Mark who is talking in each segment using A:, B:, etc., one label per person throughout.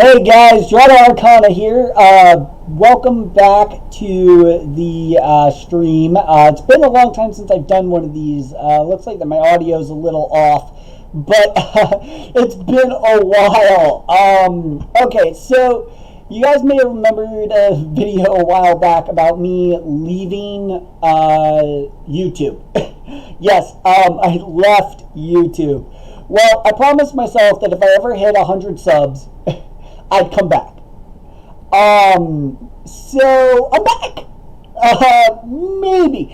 A: Hey guys, Dratta Arcana here. Welcome back to the stream. It's been a long time since I've done one of these. Looks like that my audio's a little off, but it's been a while. Okay, so you guys may have remembered a video a while back about me leaving YouTube. Yes, I left YouTube. Well, I promised myself that if I ever hit 100 subs, I'd come back. So I'm back. Maybe.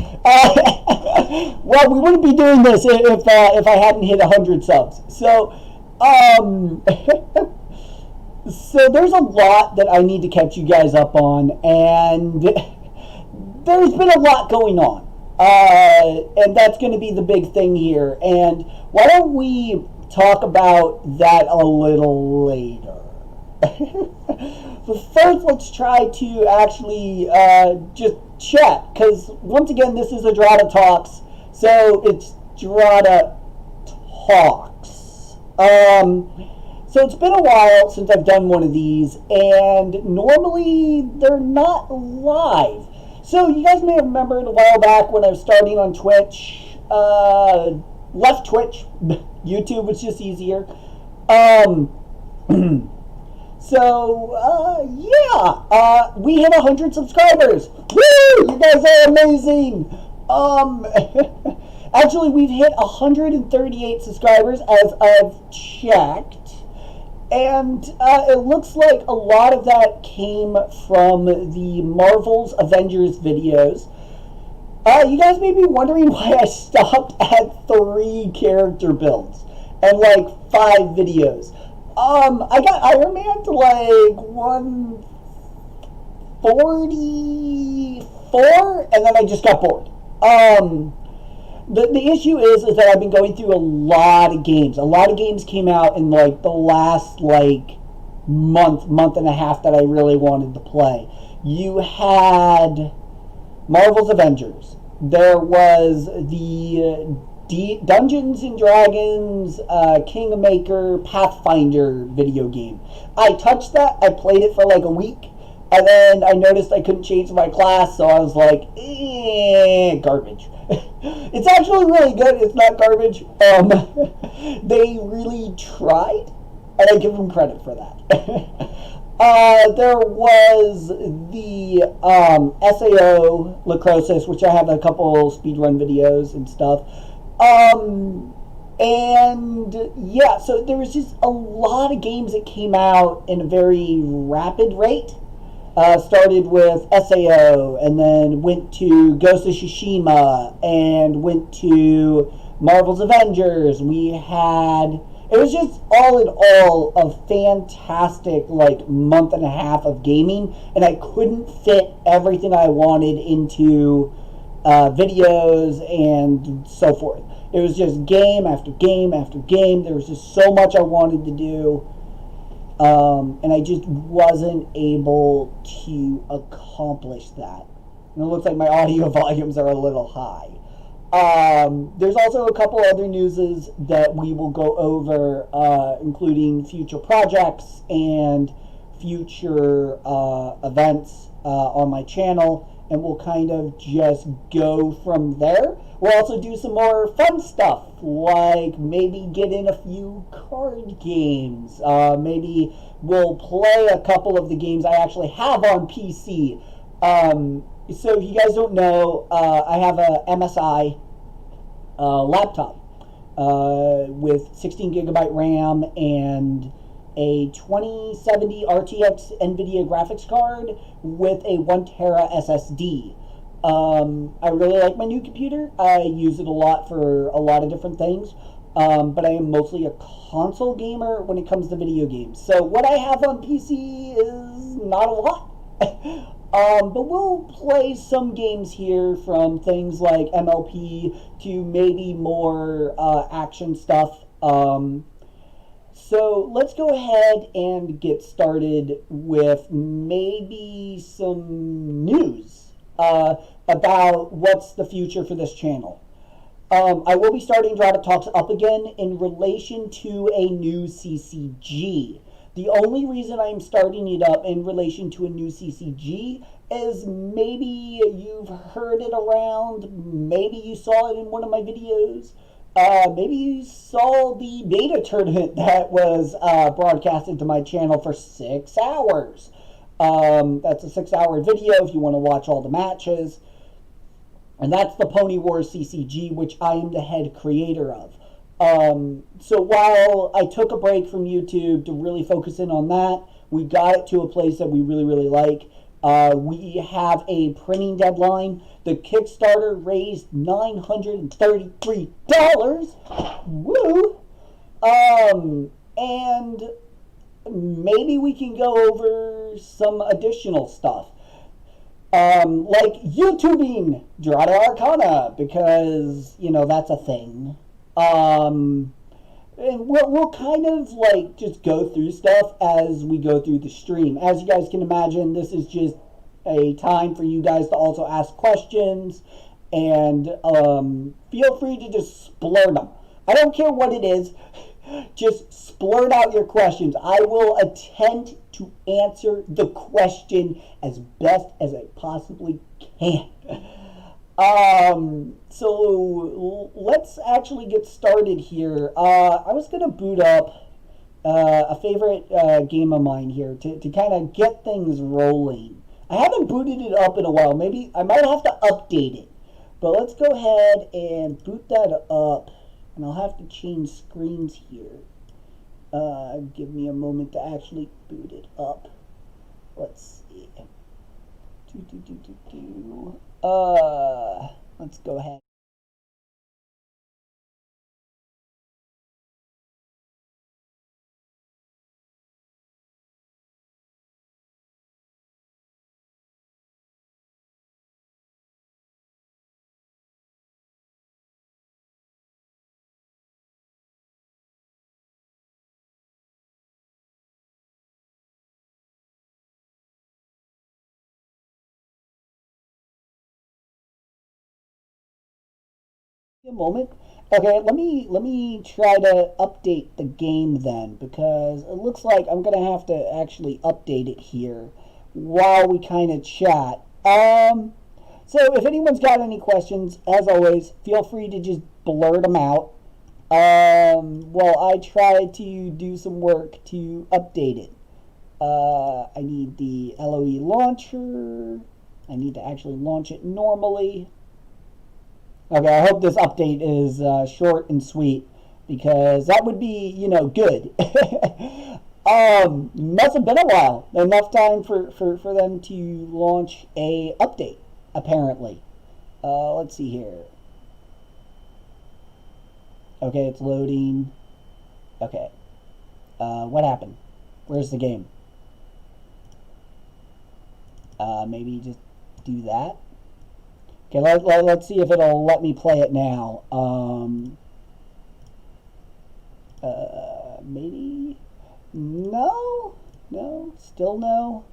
A: Well, we wouldn't be doing this if I hadn't hit 100 subs. So, so there's a lot that I need to catch you guys up on, and there's been a lot going on. And that's going to be the big thing here. And why don't we talk about that a little later? But first, let's try to actually just chat, because once again, this is a Dratta Talks, so it's Dratta Talks. So it's been a while since I've done one of these, and normally they're not live. So you guys may have remembered a while back when I was starting on Twitch, left Twitch, YouTube was just easier. So, yeah, we hit 100 subscribers. Woo! You guys are amazing. Actually, we've hit 138 subscribers as I've checked. And it looks like a lot of that came from the Marvel's Avengers videos. You guys may be wondering why I stopped at 3 character builds and like 5 videos. I got Iron Man to like 144, and then I just got bored. The issue is that I've been going through a lot of games. A lot of games came out in like the last like month and a half that I really wanted to play. You had Marvel's Avengers. There was the Dungeons and Dragons Kingmaker Pathfinder video game. I touched that, I played it for like a week, and then I noticed I couldn't change my class, so I was like, garbage. It's actually really good, it's not garbage. They really tried, and I give them credit for that. There was the SAO Lacrosis, which I have a couple speedrun videos and stuff. And yeah, so there was just a lot of games that came out in a very rapid rate. Started with SAO, and then went to Ghost of Tsushima, and went to Marvel's Avengers. It was just all in all a fantastic like month and a half of gaming, and I couldn't fit everything I wanted into videos and so forth. It was just game after game after game. There was just so much I wanted to do, and I just wasn't able to accomplish that. And it looks like my audio volumes are a little high. There's also a couple other newses that we will go over, including future projects and future events on my channel, and we'll kind of just go from there. We'll also do some more fun stuff, like maybe get in a few card games. Maybe we'll play a couple of the games I actually have on PC. So if you guys don't know, I have a MSI laptop with 16 gigabyte RAM and a 2070 RTX NVIDIA graphics card with a 1 tera SSD. I really like my new computer. I use it a lot for a lot of different things, but I am mostly a console gamer when it comes to video games. So what I have on PC is not a lot. But we'll play some games here, from things like MLP to maybe more action stuff. So let's go ahead and get started with maybe some news about what's the future for this channel. I will be starting Dratta Talks up again in relation to a new CCG. The only reason I'm starting it up in relation to a new CCG is maybe you've heard it around, maybe you saw it in one of my videos, maybe you saw the beta tournament that was broadcasted to my channel for 6 hours. That's a 6 hour video if you want to watch all the matches. And that's the Pony Wars CCG, which I am the head creator of. So while I took a break from YouTube to really focus in on that, we got it to a place that we really, really like. We have a printing deadline. The Kickstarter raised $933. Woo! And maybe we can go over some additional stuff. Like YouTubing Dratta Arcana, because, that's a thing. And we'll kind of like just go through stuff as we go through the stream. As you guys can imagine, this is just a time for you guys to also ask questions, and feel free to just splurt them. I don't care what it is, just splurt out your questions. I will attempt to answer the question as best as I possibly can. So let's actually get started here. I was going to boot up a favorite game of mine here to kind of get things rolling. I haven't booted it up in a while. Maybe I might have to update it. But let's go ahead and boot that up. And I'll have to change screens here. Give me a moment to actually boot it up. Let's see. Let's go ahead. A moment. Okay, let me try to update the game then, because it looks like I'm gonna have to actually update it here while we kind of chat. So if anyone's got any questions, as always, feel free to just blurt them out. While I try to do some work to update it. I need the LOE launcher. I need to actually launch it normally. Okay, I hope this update is short and sweet, because that would be, good. Must have been a while. Enough time for them to launch a update, apparently. Let's see here. Okay, it's loading. Okay. What happened? Where's the game? Maybe just do that. Okay, let's see if it'll let me play it now. Maybe? No? No? Still no?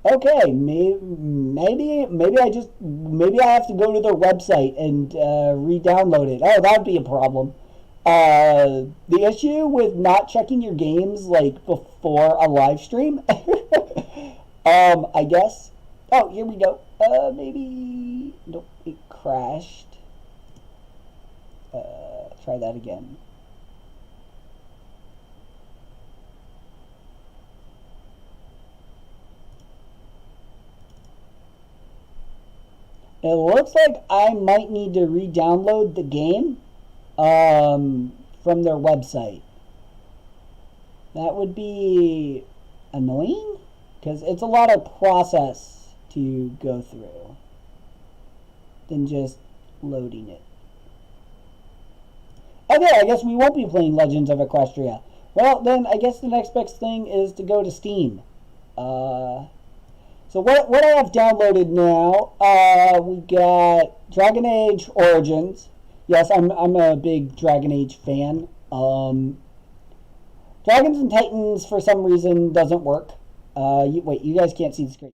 A: Okay, maybe I have to go to their website and re-download it. Oh, that'd be a problem. The issue with not checking your games like before a live stream, I guess. Oh, here we go. Maybe nope, it crashed. Try that again. It looks like I might need to re-download the game from their website. That would be annoying, because it's a lot of process to go through than just loading it. Okay, I guess we won't be playing Legends of Equestria. Well, then I guess the next best thing is to go to Steam. So what I have downloaded now, we got Dragon Age Origins. Yes, I'm a big Dragon Age fan. Dragons and Titans, for some reason, doesn't work. Wait, you guys can't see the screen.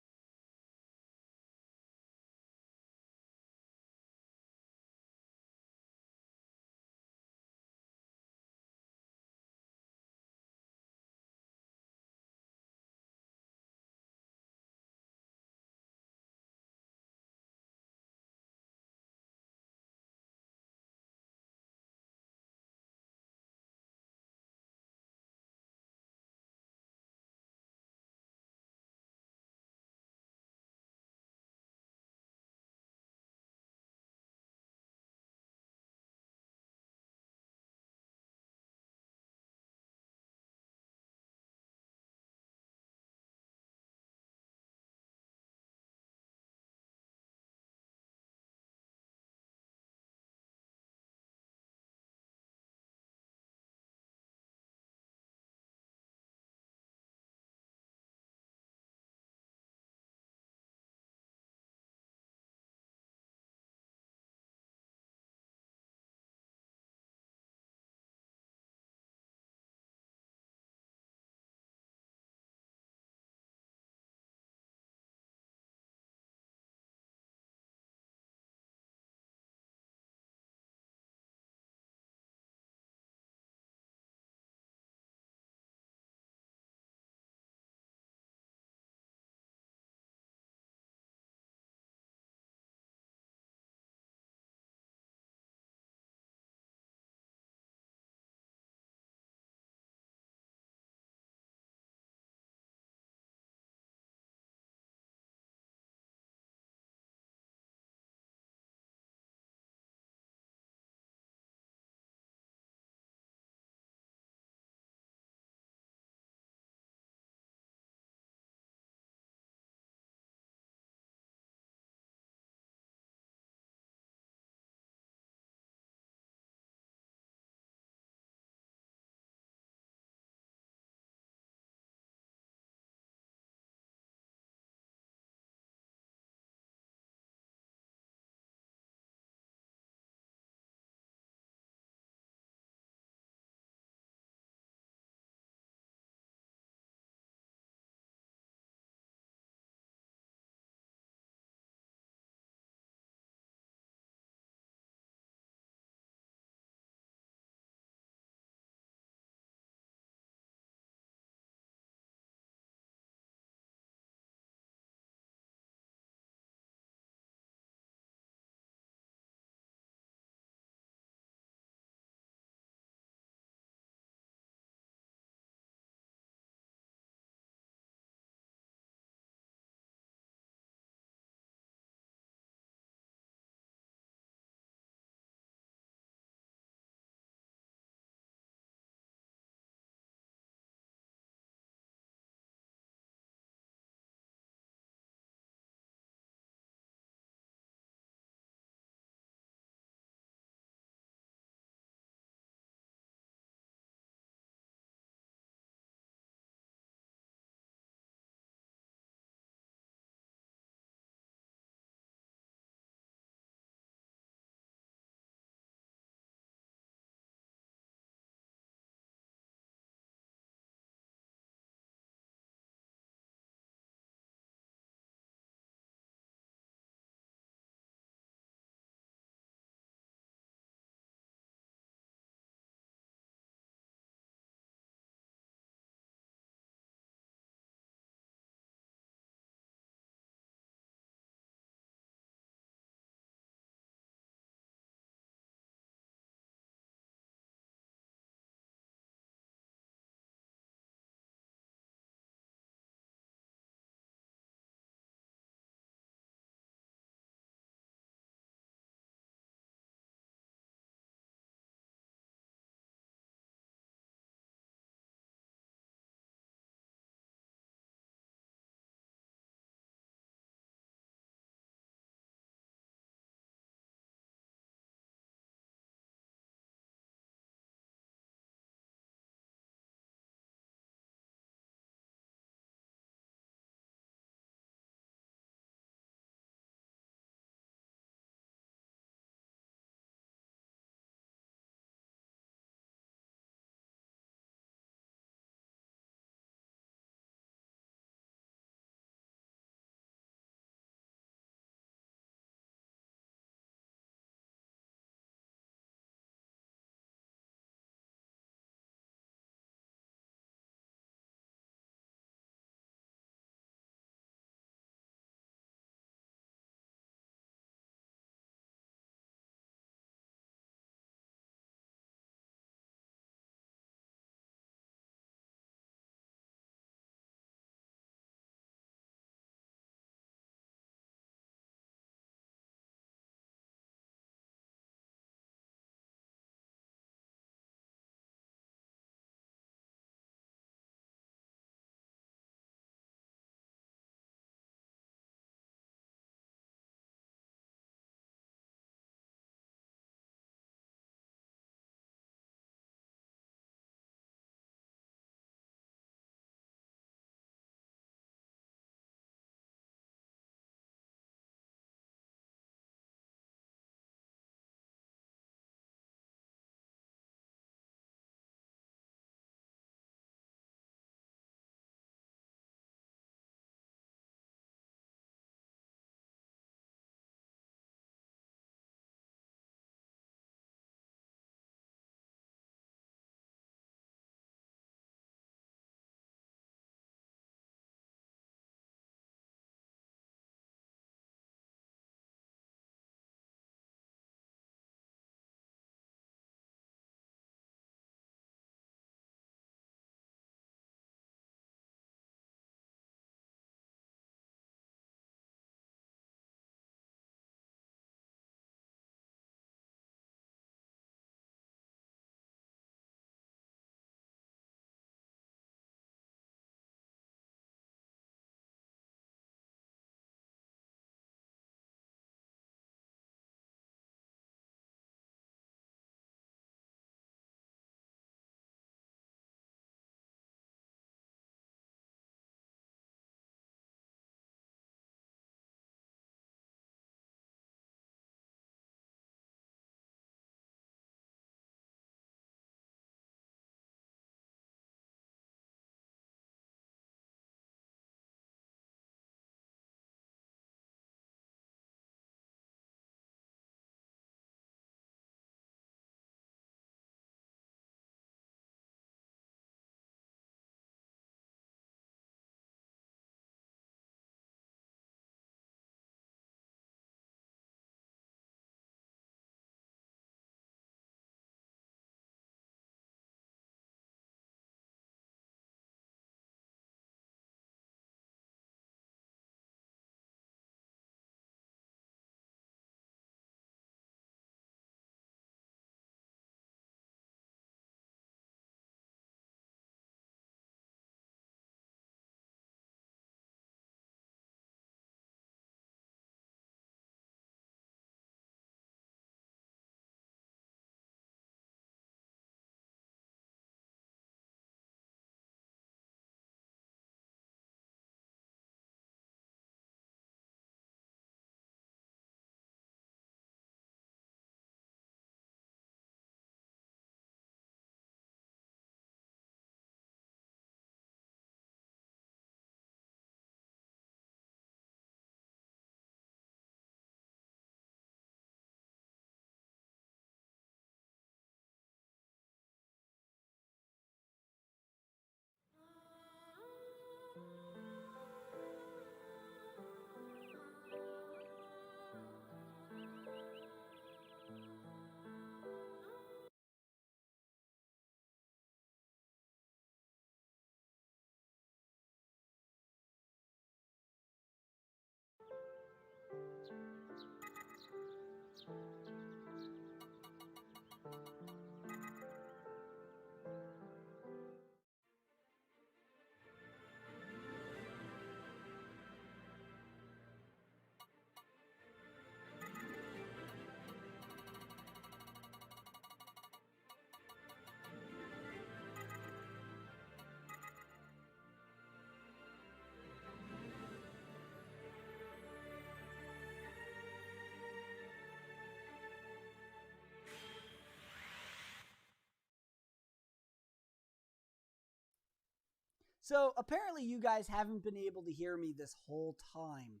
A: So apparently you guys haven't been able to hear me this whole time.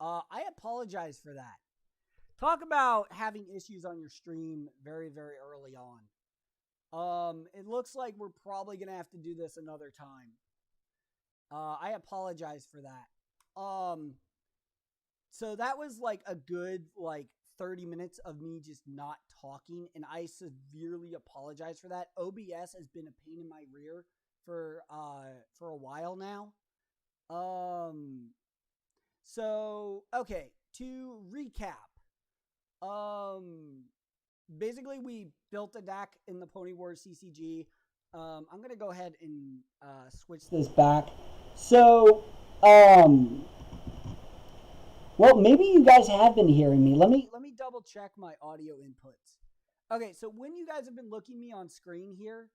A: I apologize for that. Talk about having issues on your stream very, very early on. It looks like we're probably going to have to do this another time. I apologize for that. So that was like a good, 30 minutes of me just not talking, and I severely apologize for that. OBS has been a pain in my rear for a while now. So, okay, to recap. Basically we built a deck in the Pony Wars CCG. I'm going to go ahead and switch this back. So, well, maybe you guys have been hearing me. Let me double check my audio inputs. Okay, so when you guys have been looking me on screen here,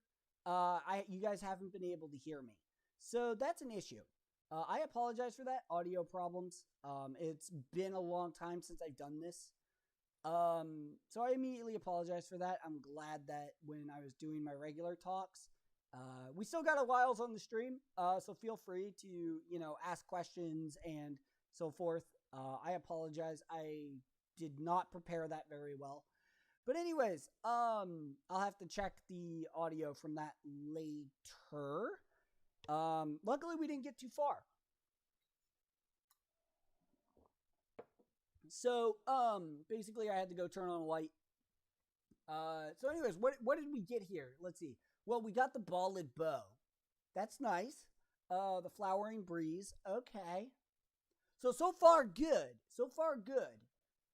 A: you guys haven't been able to hear me. So that's an issue. I apologize for that, audio problems. It's been a long time since I've done this. So I immediately apologize for that. I'm glad that when I was doing my regular talks, we still got a whiles on the stream. So feel free to, ask questions and so forth. I apologize. I did not prepare that very well. But anyways, I'll have to check the audio from that later. Luckily we didn't get too far. So, basically I had to go turn on a light. So anyways, what did we get here? Let's see. Well, we got the ballad bow. That's nice. The flowering breeze. Okay. So far good. So far good.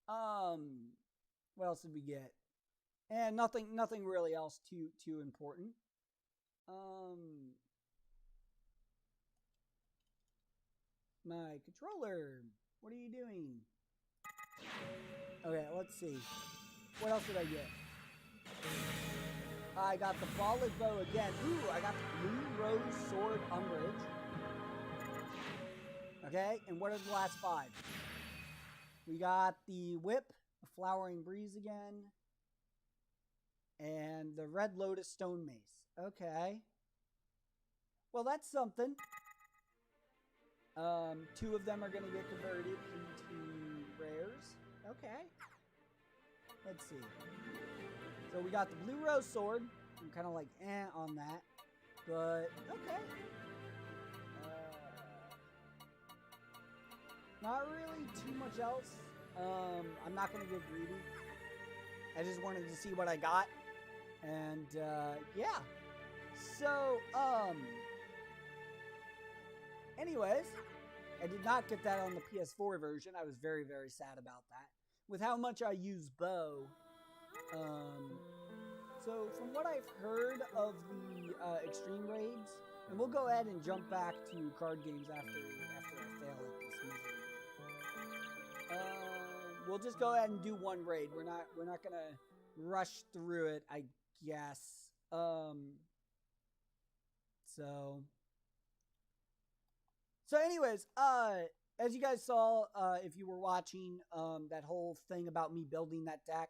A: What else did we get? And nothing really else too important. My controller. What are you doing? Okay, let's see. What else did I get? I got the ballad bow again. Ooh, I got the blue rose sword umbrage. Okay, and what are the last 5? We got the whip, the flowering breeze again, and the red lotus stone mace. Okay. Well, that's something. 2 of them are going to get converted into rares. Okay. Let's see. So we got the blue rose sword. I'm kind of like on that. But, okay. Not really too much else. I'm not going to get greedy. I just wanted to see what I got. And, yeah. So, anyways, I did not get that on the PS4 version. I was very, very sad about that. With how much I use bow. So from what I've heard of the extreme raids, and we'll go ahead and jump back to card games after I fail at this misery. We'll just go ahead and do one raid. We're not gonna rush through it, I guess. So anyways, as you guys saw, if you were watching that whole thing about me building that deck,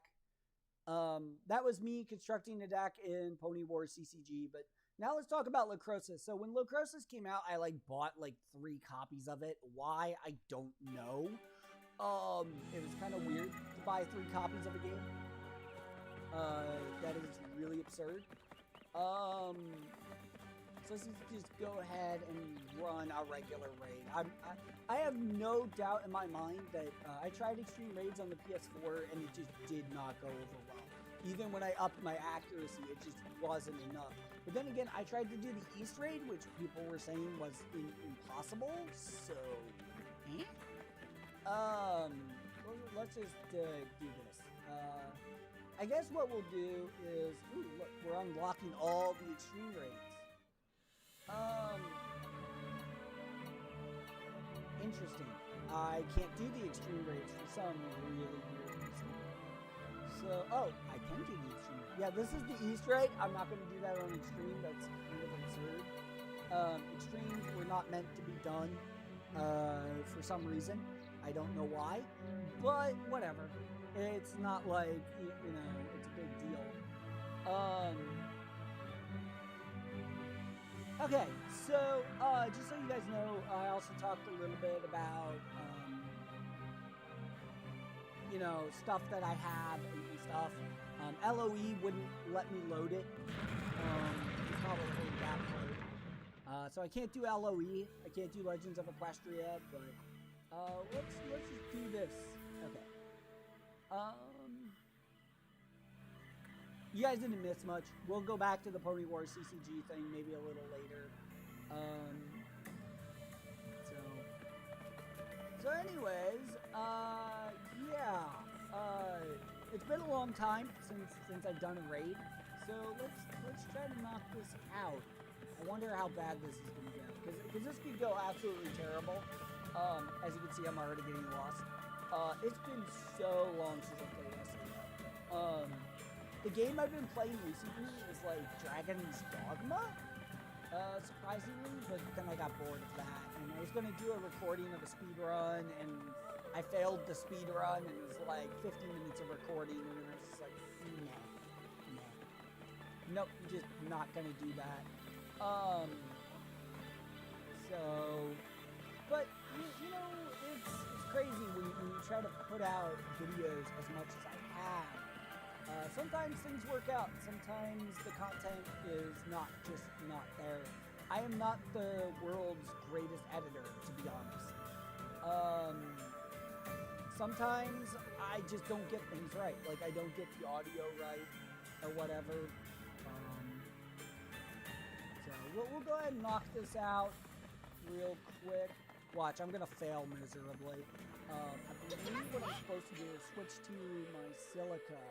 A: that was me constructing the deck in Pony Wars CCG. But now let's talk about Lacrosis. So when Lacrosis came out, I bought 3 copies of it. Why? I don't know. It was kind of weird to buy 3 copies of a game. That is really absurd. So let's just go ahead and run a regular raid. I have no doubt in my mind that I tried extreme raids on the PS4 and it just did not go over well. Even when I upped my accuracy, it just wasn't enough. But then again, I tried to do the East raid, which people were saying was impossible. So, let's just do this. I guess what we'll do is, look, we're unlocking all the extreme raids. Interesting. I can't do the extreme raids for some really weird reason. So, I can do the extreme raid. Yeah, this is the East raid. I'm not going to do that on extreme. That's kind of absurd. Extremes were not meant to be done for some reason. I don't know why, but whatever. It's not like, it's a big deal. Okay, so just so you guys know, I also talked a little bit about you know, stuff that I have and stuff. LOE wouldn't let me load it. You probably heard that part. So I can't do LOE. I can't do Legends of Equestria, but let's just do this. Okay. You guys didn't miss much. We'll go back to the Pony Wars CCG thing maybe a little later. So anyways, yeah. It's been a long time since I've done a raid. So let's try to knock this out. I wonder how bad this is gonna go, because this could go absolutely terrible. As you can see, I'm already getting lost. It's been so long since I played SAO. The game I've been playing recently is like Dragon's Dogma, surprisingly, but then I got bored of that, and I was gonna do a recording of a speed run, and I failed the speed run, and it was like 15 minutes of recording, and then I was just like, nope, just not gonna do that. So, but you know, it's crazy when you try to put out videos as much as I have. Sometimes things work out. Sometimes the content is not there. I am not the world's greatest editor, to be honest. Sometimes I just don't get things right. Like, I don't get the audio right or whatever. So we'll go ahead and knock this out real quick. Watch, I'm gonna fail miserably. I believe what I'm supposed to do is switch to my silica.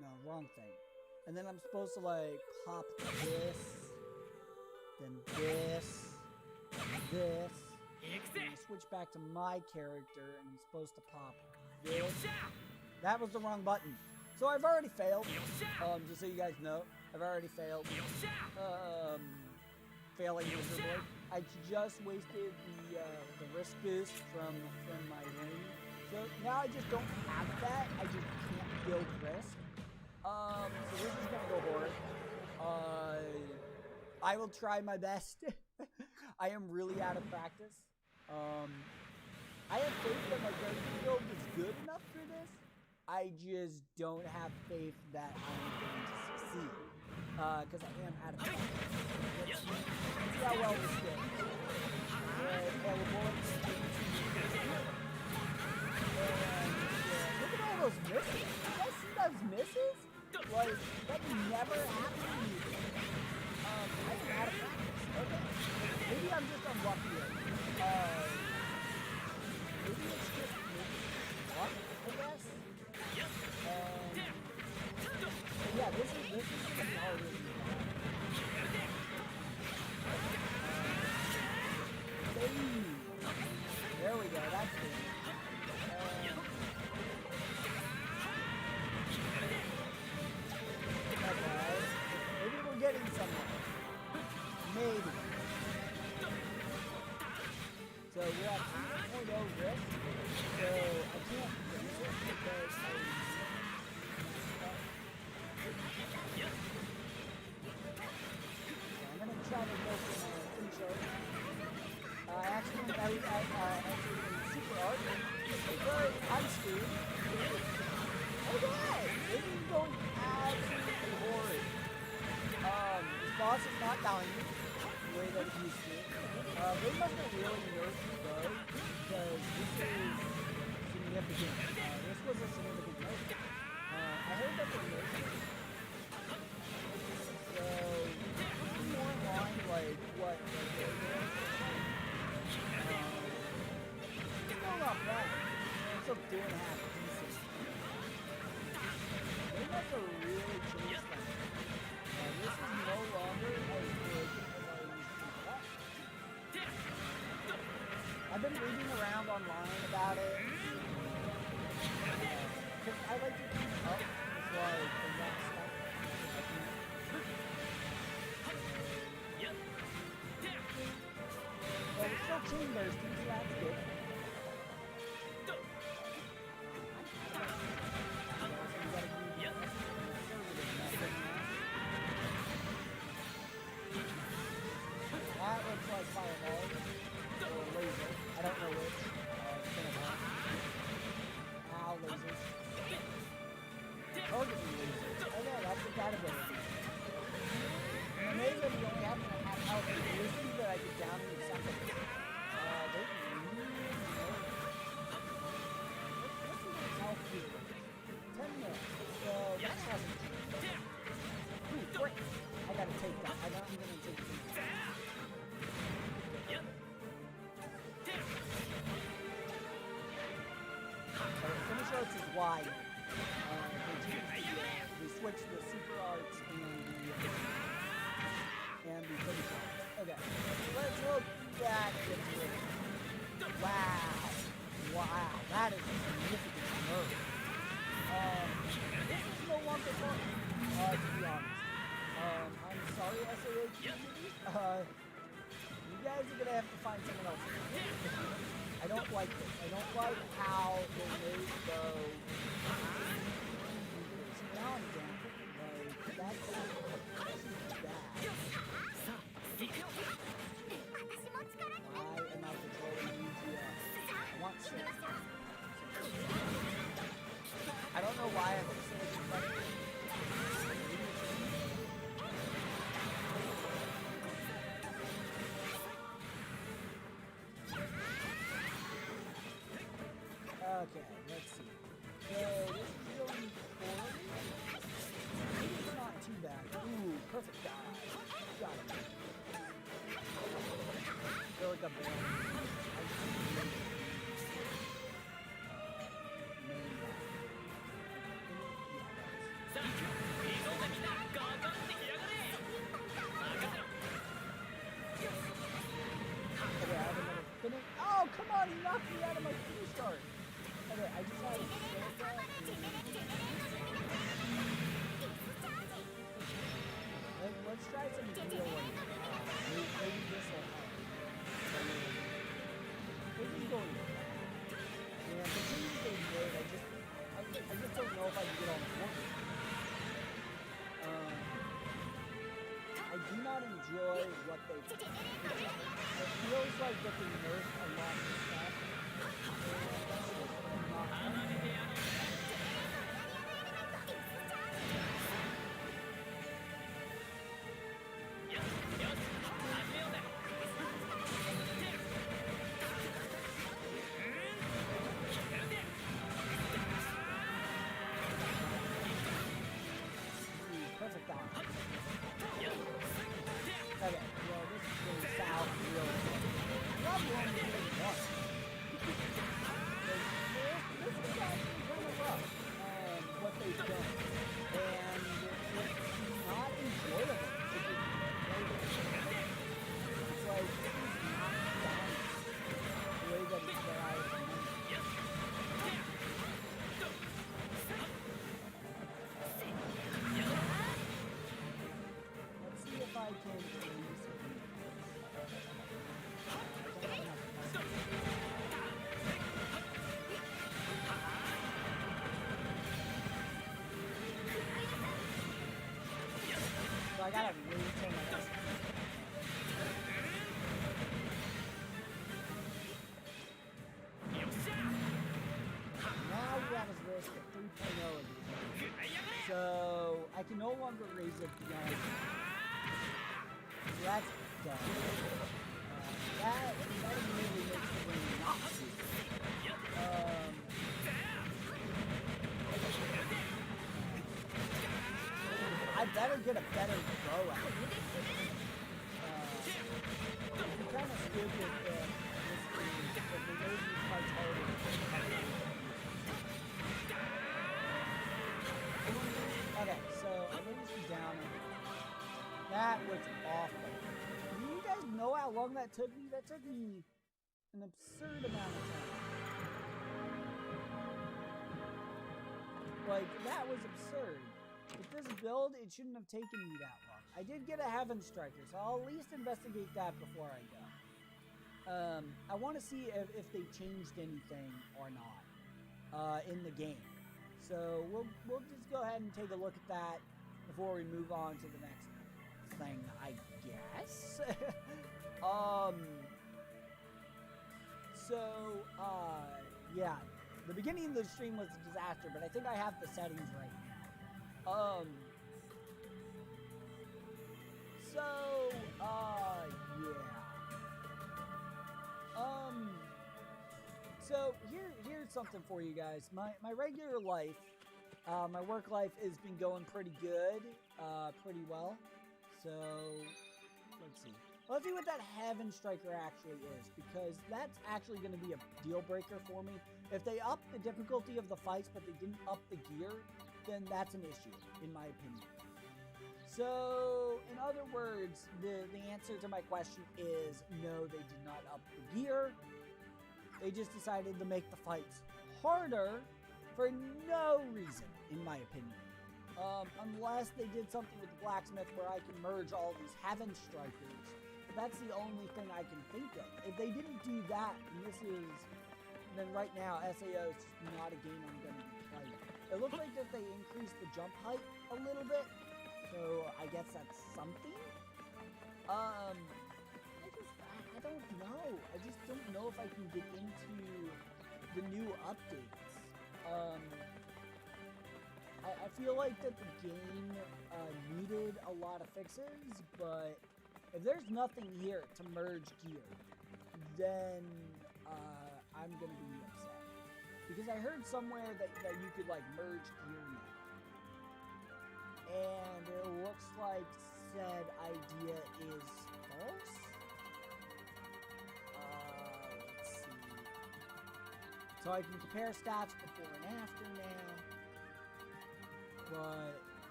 A: No, wrong thing. And then I'm supposed to like pop this, then this, this. And switch back to my character, and I'm supposed to pop this. That was the wrong button. So I've already failed. Just so you guys know, I've already failed. Failing miserably. I just wasted the risk boost from my ring. So now I just don't have that. I just can't build risk. So this is gonna go horrid. I will try my best. I am really out of practice. I have faith that my character build is good enough for this. I just don't have faith that I'm going to succeed. Because I am out of practice. Let's see how well this goes. Look at all those misses. You guys see those misses? Like, that never happened to me. I'm out of practice. Okay. Maybe I'm just unlucky. Maybe it's just luck, I guess. Yeah, this is gonna be hard. There we go, that's good. Okay. Maybe we're getting somewhere. Maybe. So we're at 3.0 risk. So I can't use it because I'm gonna try to go for my intro. I actually super art. Very I'm screwed. Okay, this is going absolutely horrid. This boss is not dying the way that it used to. They must have really nerfed the bow because this is significant. This was a significant nerf. I heard that they nerfed it. So, it's more in line like what they're doing. It's still not bad. It's still doing half decent. They must have really changed that. This is no longer as good as I used to be. I've been reading around online about it. Because I like to keep up with like the next stuff. Well, it's still chain bursting, so that's good.
B: that ability. And maybe we only have half health. It used to be that I could down him in seconds. They what's the health here? 10 minutes. So that hasn't changed. Ooh, great. I gotta take that. I'm gonna take it. Finish arts is wide. They switched the super arts and the finish arts. Okay, let's hope that gets rid of it. Wow, that is a significant nerf. This is no longer fun, to be honest. I'm sorry, SAH community. You guys are gonna have to find someone else. I don't like this. I don't like how they made those down again. Like, that's bad. I am not controlling you. I want to. I don't know why I'm so excited. Okay, let's see. So, this is going forward. It's not too bad. Ooh, perfect dive. Got it. I feel like I'm born. Okay, I have another finish. Oh, come on, he knocked me out of my finish start. Okay, I just had to let's try some real ones. Maybe this will help. This is going bad. Yeah, the team's getting great. I just don't know if I can get on board. I do not enjoy what they do. It feels like that they nerfed a lot of stuff. Perfect down. Okay, well this is going south real quick. Probably only doing one. This is actually kind of rough, what they've done. And it's not enjoyable to be played. It's like, this is not balanced the way that it's balanced. Let's see if I can release it. So I gotta really turn my best. Now we have his risk at 3.0 again. So I can no longer raise it beyond. So that's done. That immediately makes the ring not see. I better get a better throw at it. I'm kind of stupid if they made these fights harder. Okay, so I raised you down. That was awful. Do you guys know how long that took me? That took me an absurd amount of time. Like, that was absurd. With this build, it shouldn't have taken me that long. I did get a Heaven Striker, so I'll at least investigate that before I go. I want to see if they changed anything or not in the game. So we'll just go ahead and take a look at that before we move on to the next thing, I guess. Yeah, the beginning of the stream was a disaster, but I think I have the settings right now. So, yeah. So here's something for you guys. My regular life, my work life has been going pretty good, pretty well. So let's see. Let's see what that Heaven Striker actually is, because that's actually going to be a deal breaker for me. If they up the difficulty of the fights, but they didn't up the gear, then that's an issue, in my opinion. So, in other words, the answer to my question is no, they did not up the gear. They just decided to make the fights harder for no reason, in my opinion. Unless they did something with the blacksmith where I can merge all these Heaven Strikers. But that's the only thing I can think of. If they didn't do that, then right now SAO is just not a game I'm going to be playing. It looks like that they increased the jump height a little bit, so I guess that's something. I don't know. I just don't know if I can get into the new updates. I feel like that the game needed a lot of fixes, but if there's nothing here to merge gear, then I'm gonna be upset. Because I heard somewhere that you could like merge gear now. And it looks like said idea is false. Let's see. So I can compare stats before and after now. But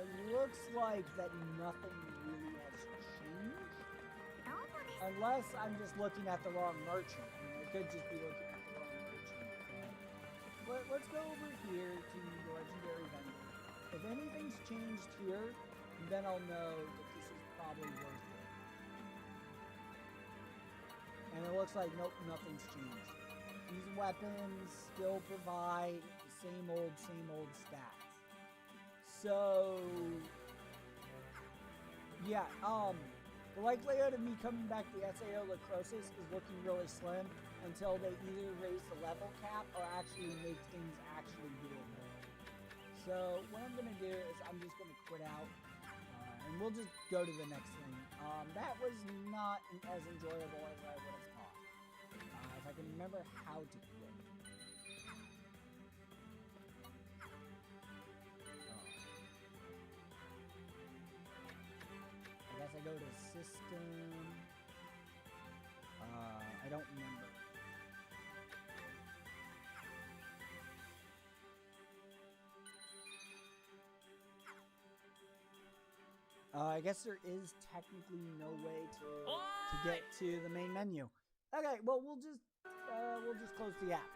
B: it looks like that nothing really has changed. Unless I'm just looking at the wrong merchant. I mean, I could just be looking at the wrong merchant. But let's go over here to the legendary vendor. If anything's changed here, then I'll know that this is probably worth it. And it looks like, nope, nothing's changed. These weapons still provide the same old stats. So, yeah, the likelihood of me coming back to SAO Lacrosis is looking really slim until they either raise the level cap or actually make things actually doable. So, what I'm going to do is I'm just going to quit out, and we'll just go to the next thing. That was not as enjoyable as I would have thought. If I can remember how to quit. I guess I go to system. I don't remember. I guess there is technically no way to get to the main menu. Okay, well we'll just close the app.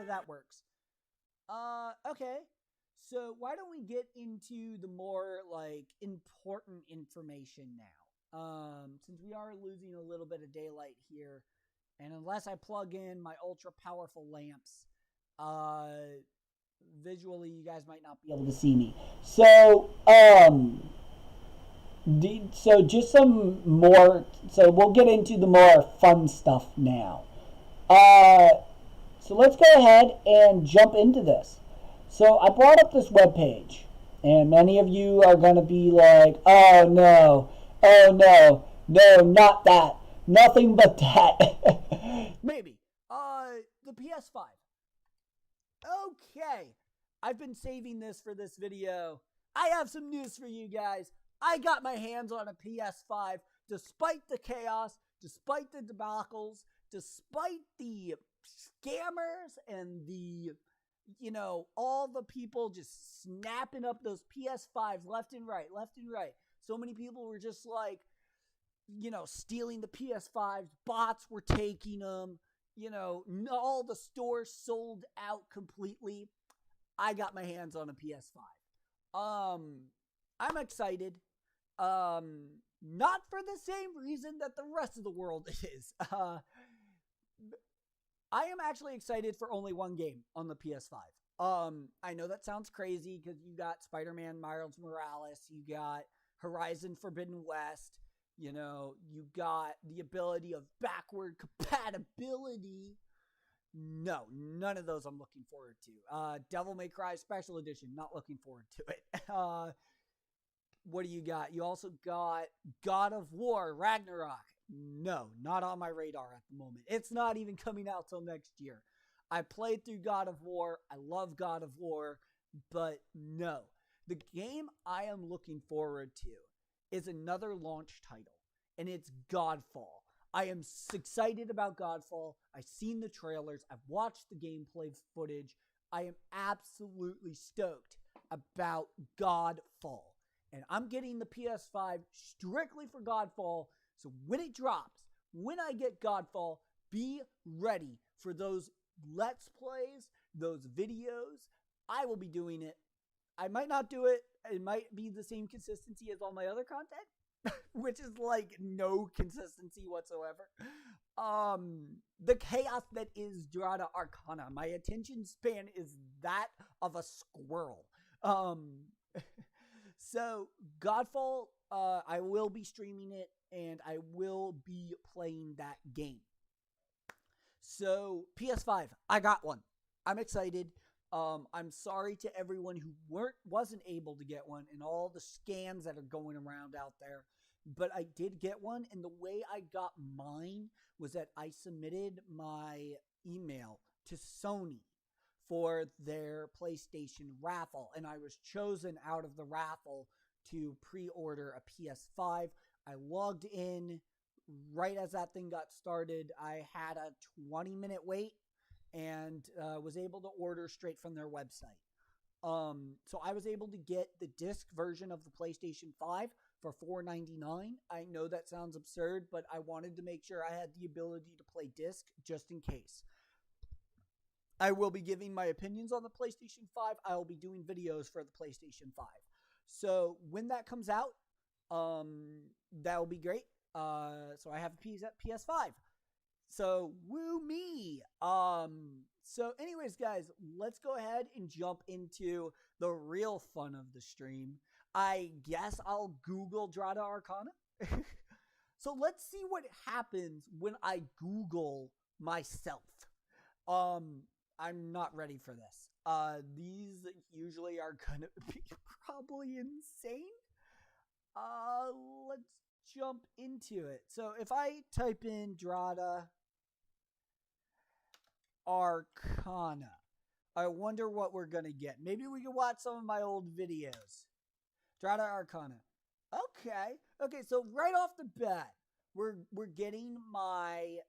B: That works. Okay. So why don't we get into the more like important information now? Since we are losing a little bit of daylight here, and unless I plug in my ultra powerful lamps, visually you guys might not be able to see me. So so just some more. So we'll get into the more fun stuff now. So let's go ahead and jump into this. So I brought up this webpage, and many of you are going to be like, oh no, not that, nothing but that. Maybe. The PS5. Okay, I've been saving this for this video. I have some news for you guys. I got my hands on a PS5 despite the chaos, despite the debacles, despite the scammers and the, all the people just snapping up those PS5s left and right. So many people were just like, stealing the PS5s. Bots were taking them. All the stores sold out completely. I got my hands on a PS5. I'm excited. Not for the same reason that the rest of the world is. I am actually excited for only one game on the PS5. I know that sounds crazy because you got Spider-Man Miles Morales, you got Horizon Forbidden West, you got the ability of backward compatibility, No, none of those I'm looking forward to. Devil May Cry Special Edition, not looking forward to it. What do you got? You also got God of War Ragnarok. No, not on my radar at the moment. It's not even coming out till next year. I played through God of War. I love God of War, but no. The game I am looking forward to is another launch title, and it's Godfall. I am excited about Godfall. I've seen the trailers. I've watched the gameplay footage. I am absolutely stoked about Godfall. And I'm getting the PS5 strictly for Godfall. So when it drops, when I get Godfall, be ready for those Let's Plays, those videos. I will be doing it. I might not do it. It might be the same consistency as all my other content, which is like no consistency whatsoever. The chaos that is Dratta Arcana. My attention span is that of a squirrel. So, Godfall, I will be streaming it, and I will be playing that game. So, PS5, I got one. I'm excited. I'm sorry to everyone who wasn't able to get one and all the scams that are going around out there. But I did get one, and the way I got mine was that I submitted my email to Sony for their PlayStation raffle, and I was chosen out of the raffle to pre-order a PS5. I logged in right as that thing got started. I had a 20-minute wait and was able to order straight from their website. So I was able to get the disc version of the PlayStation 5 for $4.99. I know that sounds absurd, but I wanted to make sure I had the ability to play disc just in case. I will be giving my opinions on the PlayStation 5. I will be doing videos for the PlayStation 5. So when that comes out, that will be great. So I have a PS5. So woo me. So anyways, guys, let's go ahead and jump into the real fun of the stream. I guess I'll Google Dratta Arcana. So let's see what happens when I Google myself. I'm not ready for this. These usually are gonna be probably insane. Let's jump into it. So if I type in Dratta Arcana, I wonder what we're gonna get. Maybe we can watch some of my old videos. Dratta Arcana. Okay, so right off the bat, we're getting my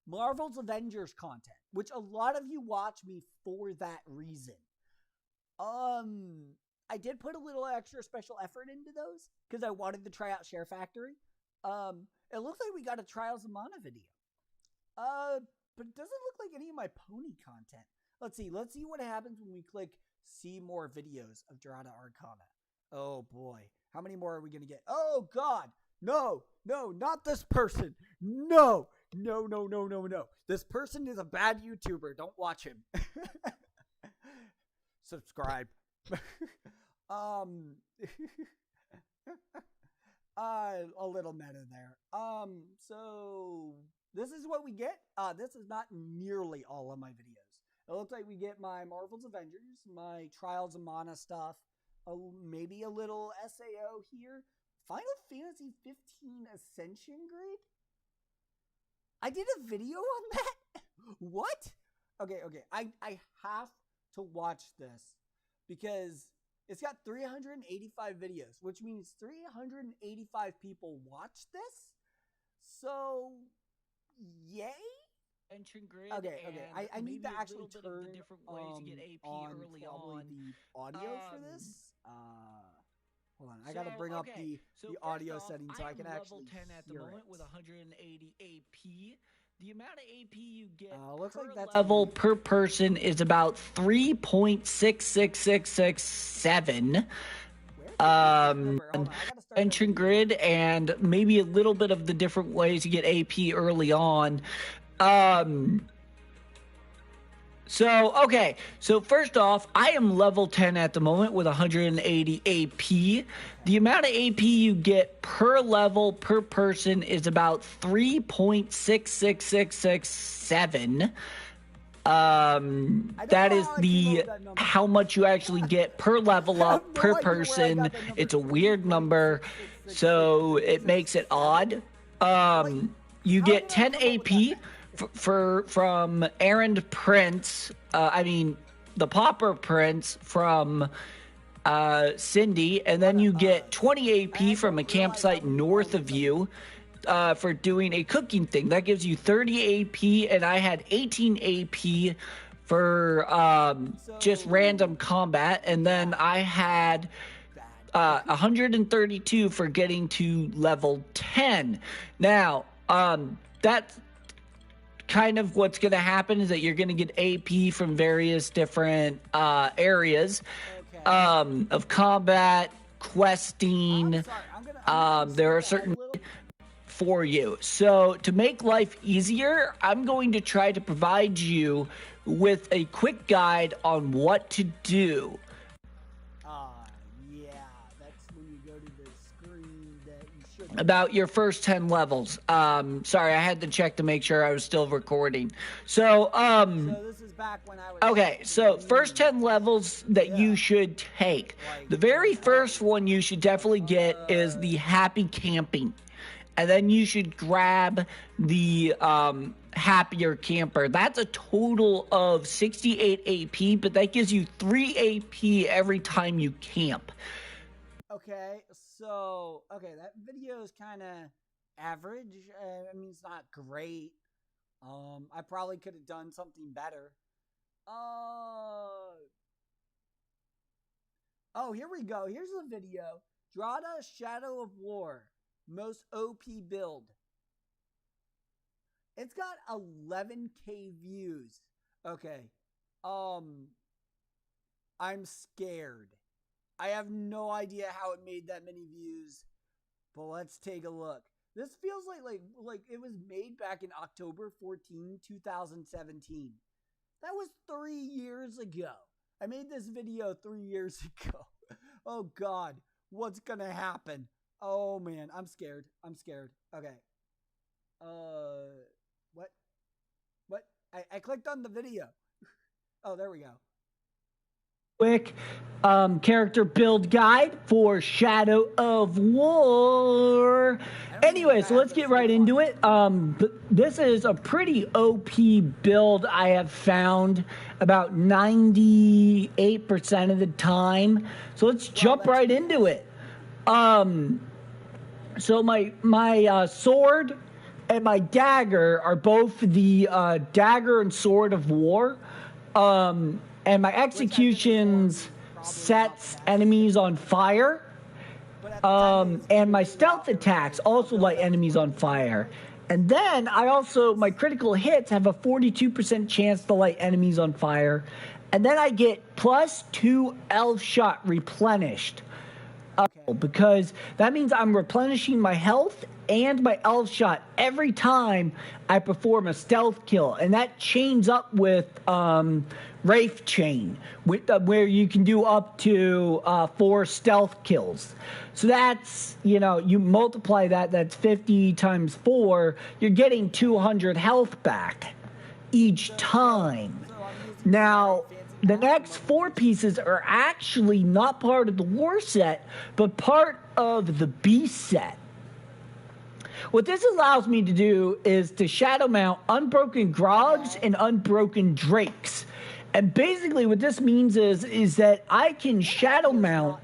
B: Marvel's Avengers content, which a lot of you watch me for that reason. I did put a little extra special effort into those because I wanted to try out Share Factory. It looks like we got a Trials of Mana video. But it doesn't look like any of my pony content. Let's see what happens when we click see more videos of Dratta Arcana. Oh boy, how many more are we gonna get? Oh God, no, not this person. No. This person is a bad YouTuber. Don't watch him. Subscribe. A little meta there. So this is what we get. This is not nearly all of my videos. It looks like we get my Marvel's Avengers, my Trials of Mana stuff, maybe a little SAO here. Final Fantasy 15 Ascension Grid? I did a video on that? What? Okay. I have to watch this because it's got 385 videos, which means 385 people watch this. So, yay?
C: Ascension Grid.
B: Okay. I need to actually turn
C: the different ways to get AP
B: on
C: early
B: probably
C: on.
B: the audio for this. Hold on, I gotta bring up the audio settings so I can actually
C: level 10 at the
B: hear
C: moment
B: it.
C: with 180 AP. The amount of AP you get
B: Looks
C: per
B: like that's
C: level per person is about 3.66667. Ascension Grid, and maybe a little bit of the different ways you get AP early on. So first off, I am level 10 at the moment with 180 AP. The amount of AP you get per level per person is about 3.66667. That is the how much you actually get per level up per person. It's a weird number, so it makes it odd. You get 10 AP from Errand Prince. The Pauper Prince from Cindy, and then you get 20 AP from a campsite north of you for doing a cooking thing. That gives you 30 AP, and I had 18 AP for just random combat, and then I had 132 for getting to level 10. Now, that's kind of what's going to happen is that you're going to get AP from various different areas of combat, questing. There are certain for you. So to make life easier, I'm going to try to provide you with a quick guide on what to do.
B: Yeah, that's when you go to the screen that you should.
C: About your first 10 levels. Sorry, I had to check to make sure I was still recording. So
B: this is back when I was.
C: Okay, so first 10 levels that you should take. The very first one you should definitely get is the Happy Camping. And then you should grab the Happier Camper. That's a total of 68 AP, but that gives you 3 AP every time you camp.
B: Okay, so, that video is kind of average. I mean, it's not great. I probably could have done something better. Oh, here we go. Here's the video. Dratta Shadow of War. Most OP build. It's got 11k views. Okay. I'm scared. I have no idea how it made that many views, but let's take a look. This feels like it was made back in October 14, 2017. That was 3 years ago. I made this video 3 years ago. Oh God, what's gonna happen? Oh man, I'm scared. Okay. What? I clicked on the video. Oh, there we go.
C: Quick character build guide for Shadow of War. Anyway, so let's get right into it. This is a pretty OP build I have found about 98% of the time. So let's jump right into it. So my sword and my dagger are both the dagger and sword of war. And my executions sets enemies on fire. And my stealth attacks also light enemies on fire. And then my critical hits have a 42% chance to light enemies on fire. And then I get +2 elf shot replenished. Because that means I'm replenishing my health and my elf shot every time I perform a stealth kill. And that chains up with Wraith Chain, where you can do up to 4 stealth kills. So that's, you multiply that's 50 times 4, you're getting 200 health back each time. Now, the next 4 pieces are actually not part of the war set, but part of the beast set. What this allows me to do is to shadow mount Unbroken Grogs and Unbroken Drakes. And basically what this means is that I can shadow mount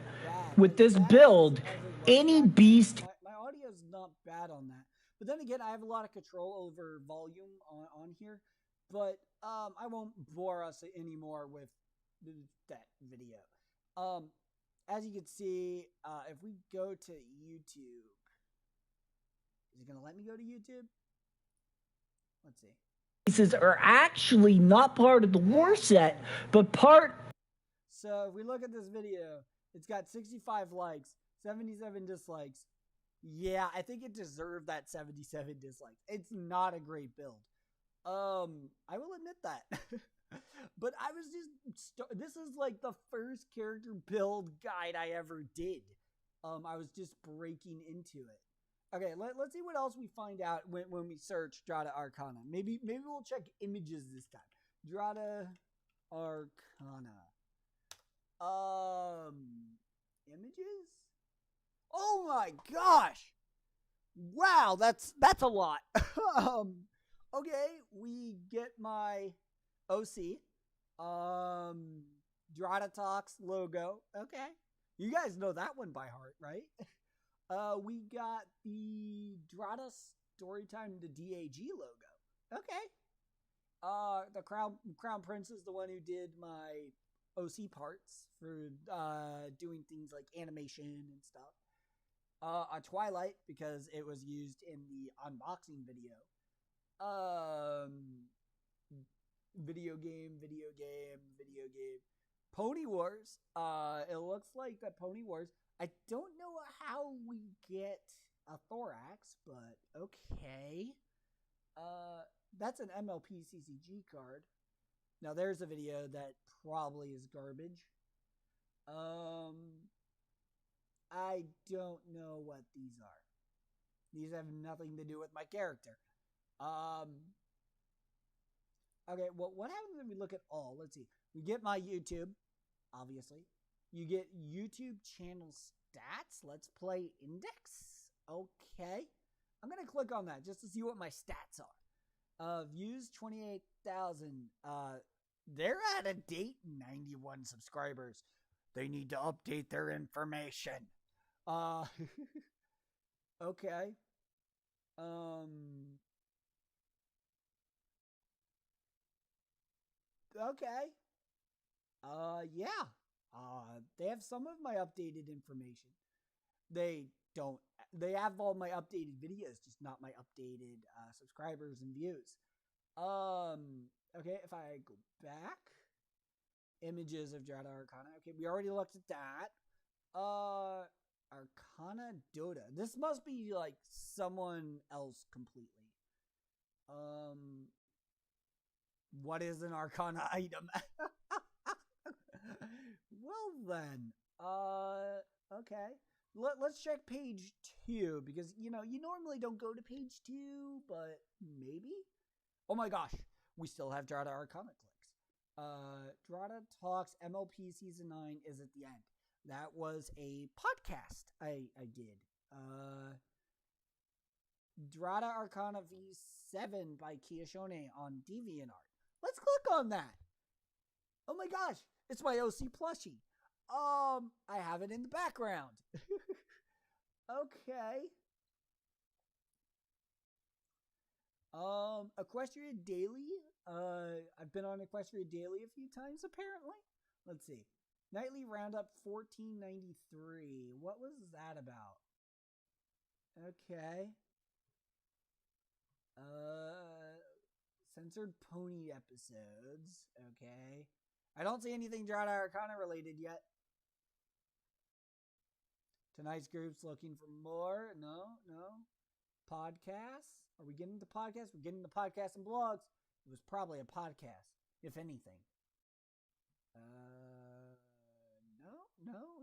C: with this build any beast.
B: My audio is not bad on that. But then again, I have a lot of control over volume on here. But I won't bore us anymore with that video. As you can see, if we go to YouTube, is it going to let me go to YouTube? Let's see.
C: Pieces are actually not part of the war set, but part.
B: So if we look at this video, it's got 65 likes, 77 dislikes. Yeah, I think it deserved that 77 dislikes. It's not a great build. I will admit that. But I was just, this is like the first character build guide I ever did. I was just breaking into it. Okay, let's see what else we find out when we search Dratta Arcana. Maybe we'll check images this time. Dratta Arcana. Images? Oh my gosh! Wow, that's a lot. Okay, we get my OC. Dratta Talks logo. Okay. You guys know that one by heart, right? We got the Dratta Storytime the DAG logo. Okay. The Crown Prince is the one who did my OC parts for doing things like animation and stuff. A Twilight because it was used in the unboxing video. Video game. Pony Wars. It looks like that Pony Wars. I don't know how we get a thorax, but okay. That's an MLP CCG card. Now there's a video that probably is garbage. I don't know what these are. These have nothing to do with my character. Okay, well, what happens if we look at all? Let's see. We get my YouTube, obviously. You get YouTube channel stats. Let's play index. Okay. I'm going to click on that just to see what my stats are. Views, 28,000. They're out of date, 91 subscribers. They need to update their information. Okay. Okay. Yeah. They have some of my updated information. They don't. They have all my updated videos, just not my updated subscribers and views. Okay, if I go back, images of Dratta Arcana. Okay, we already looked at that. Arcana Dota. This must be like someone else completely. What is an Arcana item? Well then, okay. Let's check page 2 because you normally don't go to page 2, but maybe. Oh my gosh, we still have Dratta Arcana clicks. Dratta Talks MLP Season 9 is at the end. That was a podcast I did. Dratta Arcana V7 by Kiyashone on DeviantArt. Let's click on that. Oh my gosh, it's my OC plushie. I have it in the background. Okay. Equestria Daily. I've been on Equestria Daily a few times apparently. Let's see. Nightly Roundup 1493. What was that about? Okay. Censored pony episodes. Okay. I don't see anything Dratta Arcana related yet. Tonight's group's looking for more. No. Podcasts. Are we getting into podcasts? We're getting into podcasts and blogs. It was probably a podcast, if anything.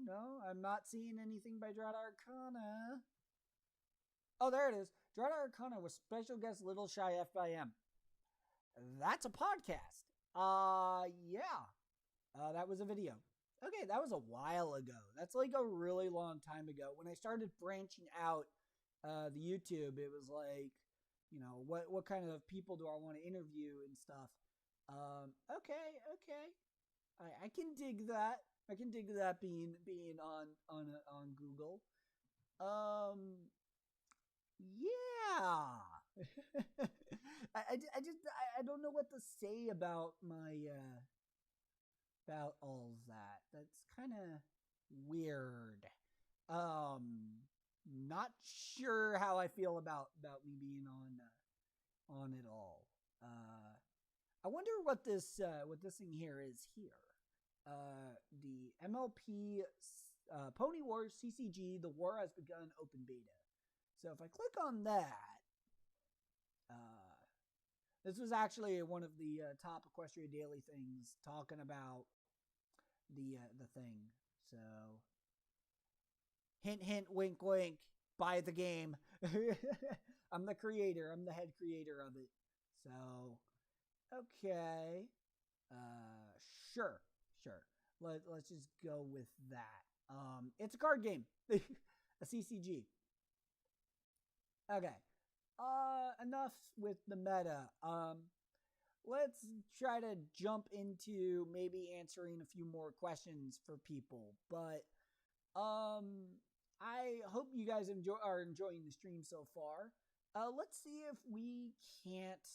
B: No. I'm not seeing anything by Dratta Arcana. Oh, there it is. Dratta Arcana with special guest Little Shy FIM. That's a podcast. Yeah. That was a video. Okay, that was a while ago. That's like a really long time ago. When I started branching out the YouTube, it was like, what kind of people do I want to interview and stuff. Okay. I can dig that. I can dig that being on Google. Yeah. I don't know what to say about my about all of that. That's kind of weird. Not sure how I feel about me being on it all. I wonder what this thing here is here. The MLP Pony Wars CCG, the war has begun open beta. So if I click on that, this was actually one of the top Equestria Daily things talking about the thing. So hint, wink, wink. Buy the game. I'm the creator. I'm the head creator of it. So okay. Sure. Let's just go with that. It's a card game. A CCG. Okay. Enough with the meta. Let's try to jump into maybe answering a few more questions for people. But I hope you guys are enjoying the stream so far. Let's see if we can't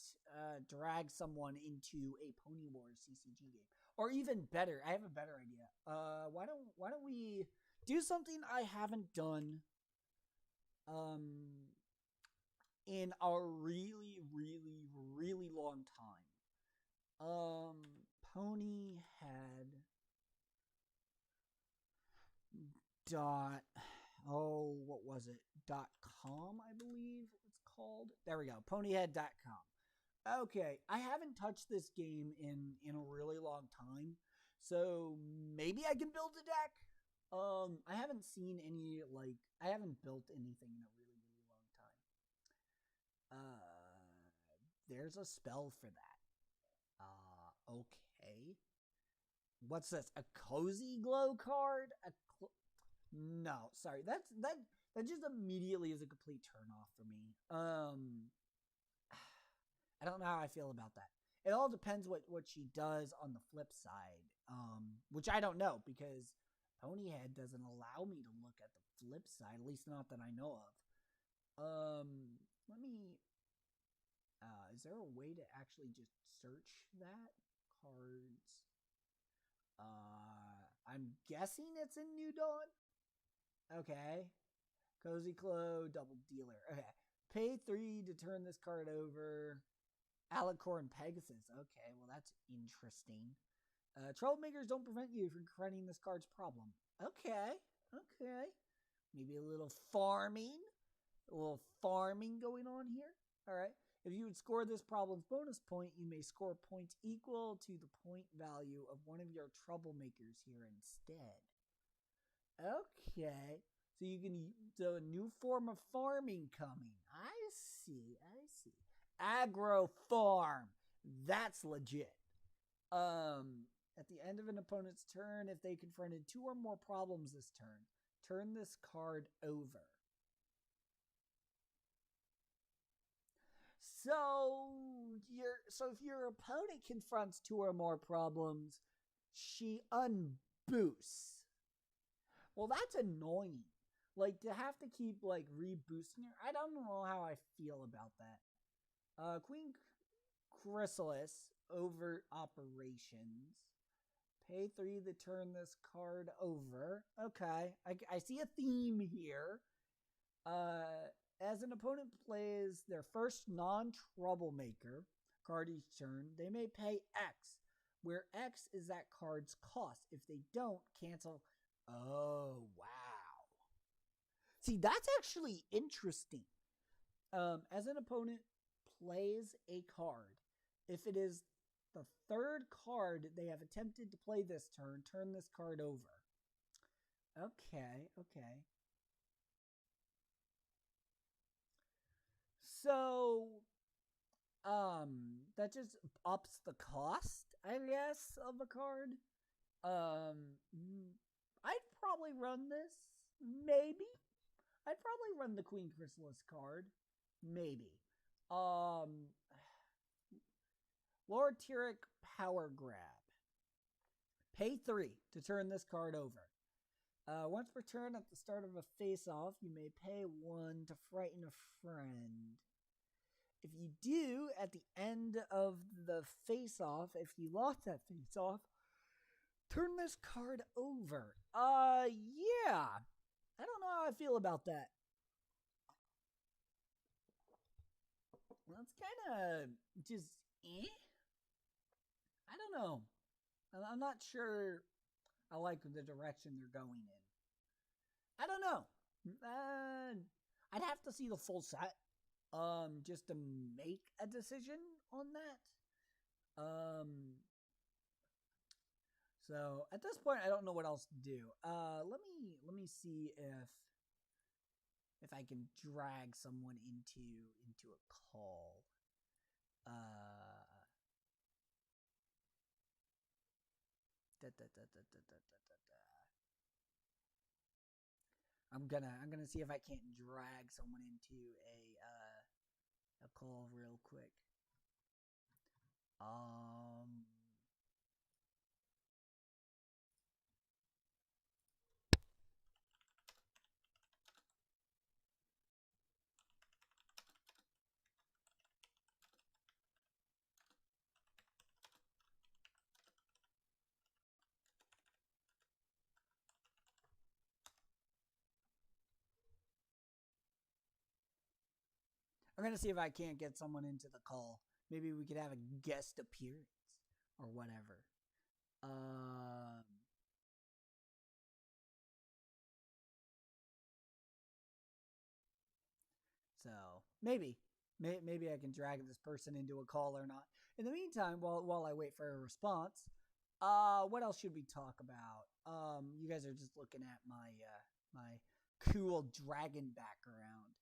B: drag someone into a Pony Wars CCG game, or even better. I have a better idea. Why don't we do something I haven't done in a really, really, really long time. Pony had what was it? .com, I believe it's called. There we go. Ponyhead.com. Okay, I haven't touched this game in a really long time, so maybe I can build a deck. I haven't seen any, I haven't built anything in a really, really long time. There's a spell for that. Okay. What's this? A Cozy Glow card? No, sorry. That just immediately is a complete turnoff for me. I don't know how I feel about that. It all depends what she does on the flip side. Which I don't know, because Ponyhead doesn't allow me to look at the flip side, at least not that I know of. Let me is there a way to actually just search that? Cards. I'm guessing it's in New Dawn. Okay. Cozy Glow, Double Dealer. Okay. Pay 3 to turn this card over. Alicorn Pegasus. Okay, well that's interesting. Troublemakers don't prevent you from correcting this card's problem. Okay. Maybe a little farming going on here. All right. If you would score this problem's bonus point, you may score points equal to the point value of one of your troublemakers here instead. Okay. So a new form of farming coming. I see. Agro farm. That's legit. At the end of an opponent's turn, if they confronted 2 or more problems this turn, turn this card over. So if your opponent confronts 2 or more problems, she unboosts. Well, that's annoying. To have to keep reboosting her. I don't know how I feel about that. Queen Chrysalis over operations. Pay 3 to turn this card over. Okay, I see a theme here. As an opponent plays their first non-troublemaker card each turn, they may pay X, where X is that card's cost. If they don't, cancel. Oh, wow. See, that's actually interesting. As an opponent plays a card, if it is the 3rd card they have attempted to play this turn, turn this card over. Okay. So, that just ups the cost, I guess, of a card. I'd probably run this. Maybe. I'd probably run the Queen Chrysalis card. Maybe. Lord Tyrek Power Grab. Pay 3 to turn this card over. Once per turn at the start of a face-off, you may pay 1 to frighten a friend. If you do, at the end of the face-off, if you lost that face-off, turn this card over. Yeah. I don't know how I feel about that. That's kind of just I don't know. I'm not sure I like the direction they're going in. I don't know. I'd have to see the full set just to make a decision on that. So at this point, I don't know what else to do. Let me see if I can drag someone into a call. I'm gonna see if I can't drag someone into a call real quick. I'm gonna see if I can't get someone into the call. Maybe we could have a guest appearance or whatever. So maybe I can drag this person into a call or not. In the meantime, while I wait for a response, what else should we talk about? You guys are just looking at my cool dragon background.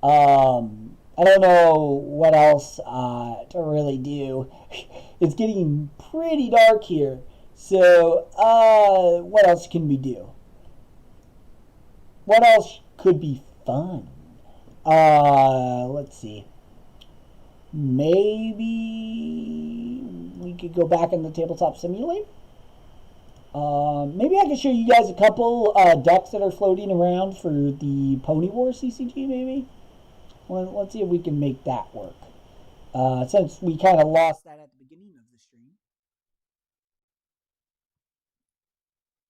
A: I don't know what else to really do. It's getting pretty dark here. So, what else can we do? What else could be fun? Let's see. Maybe we could go back in the tabletop simulator. Maybe I can show you guys a couple decks that are floating around for the Pony War CCG, maybe? Let's see if we can make that work. Since we kind of lost
B: that at the beginning of the stream.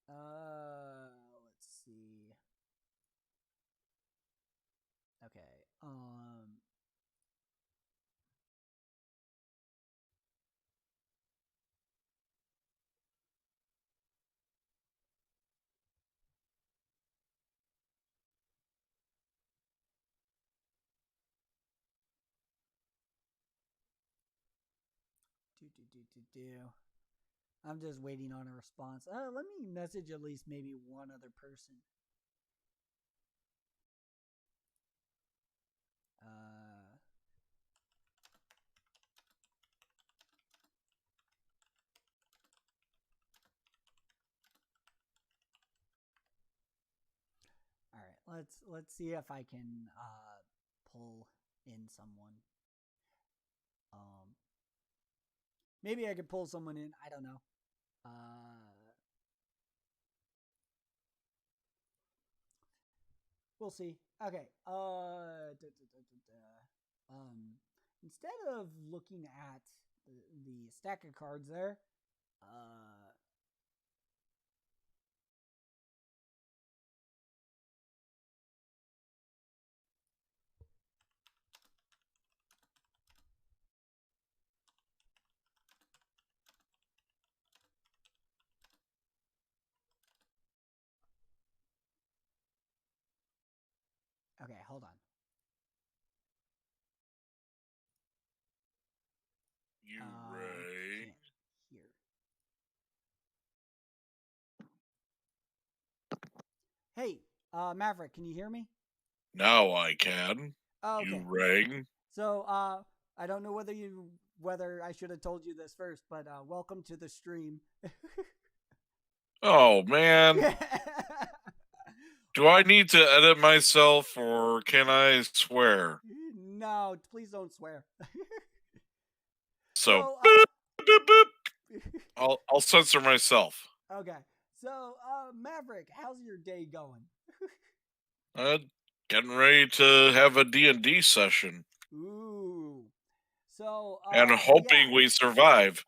B: Let's see. Okay. I'm just waiting on a response. Let me message at least maybe one other person. All right, let's see if I can pull in someone. Maybe I could pull someone in. I don't know. We'll see. Okay. Instead of looking at the stack of cards there, okay, hold on.
D: You right.
B: Here. Hey, Maverick, can you hear me?
D: Now I can.
B: Oh, okay.
D: You rang.
B: So, I don't know whether I should have told you this first, but welcome to the stream.
D: Oh man. Do I need to edit myself or can I swear?
B: No, please don't swear.
D: So, boop, boop, boop. I'll censor myself.
B: Okay. So, Maverick, how's your day going?
D: Getting ready to have a D&D session.
B: Ooh. So,
D: and hoping we survive.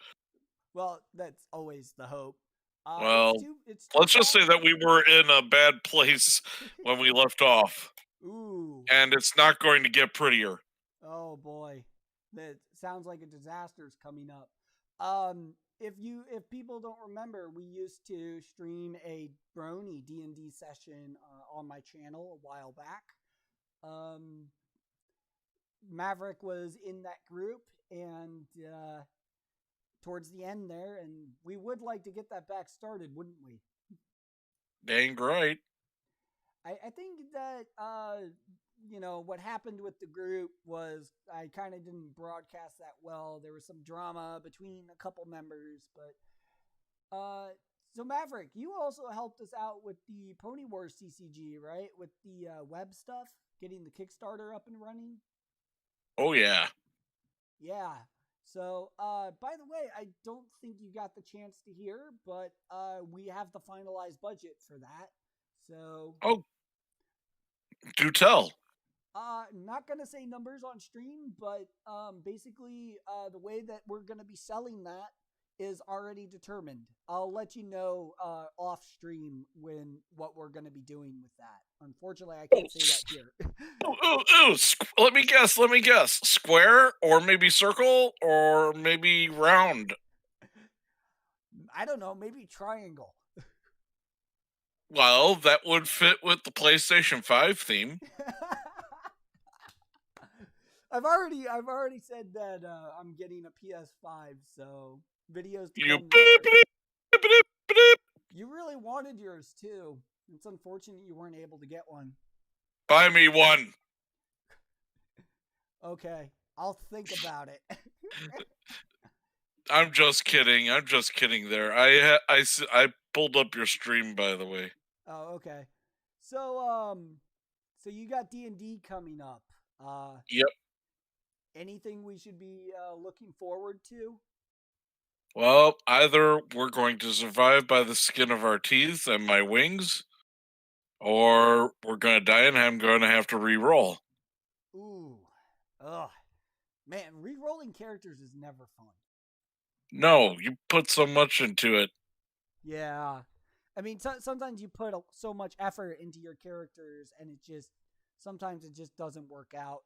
B: Well, that's always the hope.
D: Well, let's just say that we were in a bad place when we left off.
B: Ooh.
D: And it's not going to get prettier.
B: Oh boy. That sounds like a disaster's coming up. If people don't remember, we used to stream a Brony D&D session on my channel a while back. Maverick was in that group and towards the end there, and we would like to get that back started, wouldn't we?
D: Dang right.
B: I think that what happened with the group was I kind of didn't broadcast that well. There was some drama between a couple members, but So Maverick, you also helped us out with the Pony Wars CCG, right? With the web stuff, getting the Kickstarter up and running.
D: Oh yeah.
B: Yeah. So, by the way, I don't think you got the chance to hear, but we have the finalized budget for that. So,
D: Oh, do tell.
B: not gonna say numbers on stream, but basically, the way that we're gonna be selling that is already determined. I'll let you know off stream what we're gonna be doing with that. Unfortunately, I can't say that here.
D: Let me guess. Square or maybe circle or maybe round.
B: I don't know, maybe triangle.
D: Well, that would fit with the PlayStation 5 theme.
B: I've already said that I'm getting a PS5, so videos to come there. You really wanted yours too. It's unfortunate you weren't able to get one.
D: Buy me one.
B: Okay, I'll think about it.
D: I'm just kidding. There. I pulled up your stream, by the way.
B: Oh, okay. So so you got D&D coming up.
D: Yep.
B: Anything we should be looking forward to?
D: Well, either we're going to survive by the skin of our teeth and my wings, or we're going to die and I'm going to have to re-roll.
B: Ooh. Ugh. Man, re-rolling characters is never fun.
D: No, you put so much into it.
B: Yeah. I mean, sometimes you put so much effort into your characters and sometimes it just doesn't work out.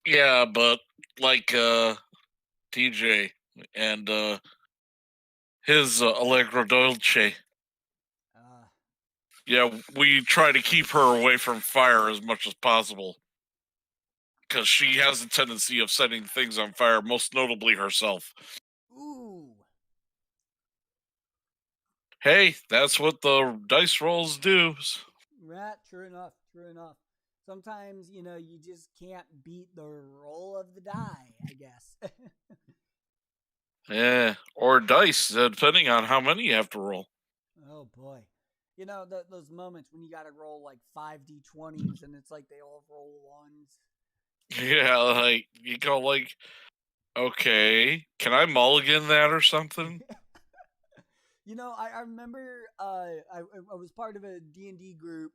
D: Yeah, but like TJ and his Allegro Dolce. Yeah, we try to keep her away from fire as much as possible. Because she has a tendency of setting things on fire, most notably herself.
B: Ooh.
D: Hey, that's what the dice rolls do.
B: Right, true enough. Sometimes, you just can't beat the roll of the die, I guess.
D: Yeah, or dice, depending on how many you have to roll.
B: Oh, boy. Those moments when you got to roll like 5d20s and it's like they all roll ones.
D: Yeah, like, you go like, okay, can I mulligan that or something?
B: I remember I was part of a D&D group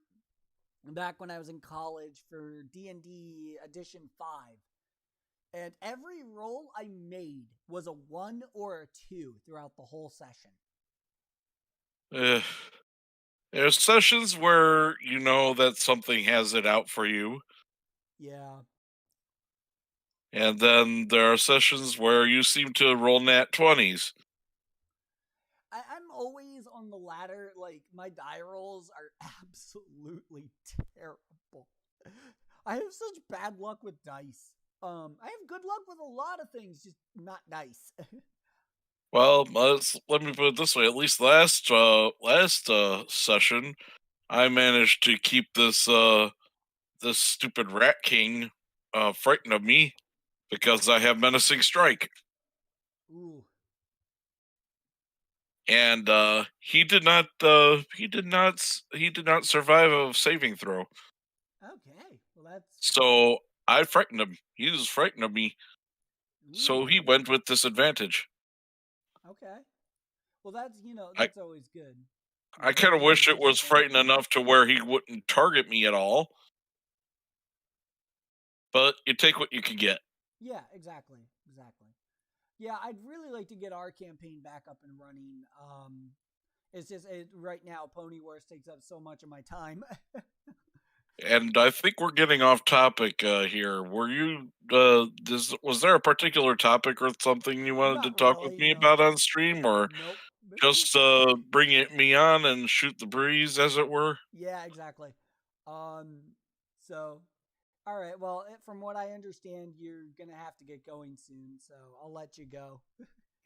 B: back when I was in college for D&D Edition 5. And every roll I made was a 1 or a 2 throughout the whole session.
D: There's sessions where you know that something has it out for you.
B: Yeah.
D: And then there are sessions where you seem to roll nat 20s.
B: I'm always on the latter. Like, my die rolls are absolutely terrible. I have such bad luck with dice. I have good luck with a lot of things, just not dice.
D: Well, let me put it this way. At least last session, I managed to keep this stupid Rat King frightened of me because I have Menacing Strike.
B: Ooh.
D: And he did not survive a saving throw.
B: Okay, well that's
D: so I frightened him. He was frightened of me.
B: Ooh.
D: So he went with disadvantage.
B: Okay. Well, that's always good.
D: I kind of wish it was frightened enough to where he wouldn't target me at all. But you take what you can get.
B: Yeah, exactly. Yeah, I'd really like to get our campaign back up and running. It's just right now, Pony Wars takes up so much of my time.
D: And I think we're getting off topic here. Were you? Was there a particular topic or something you wanted to talk with me about on stream, or
B: nope.
D: just bring me on and shoot the breeze, as it were?
B: Yeah, exactly. So, all right. Well, from what I understand, you're gonna have to get going soon, so I'll let you go.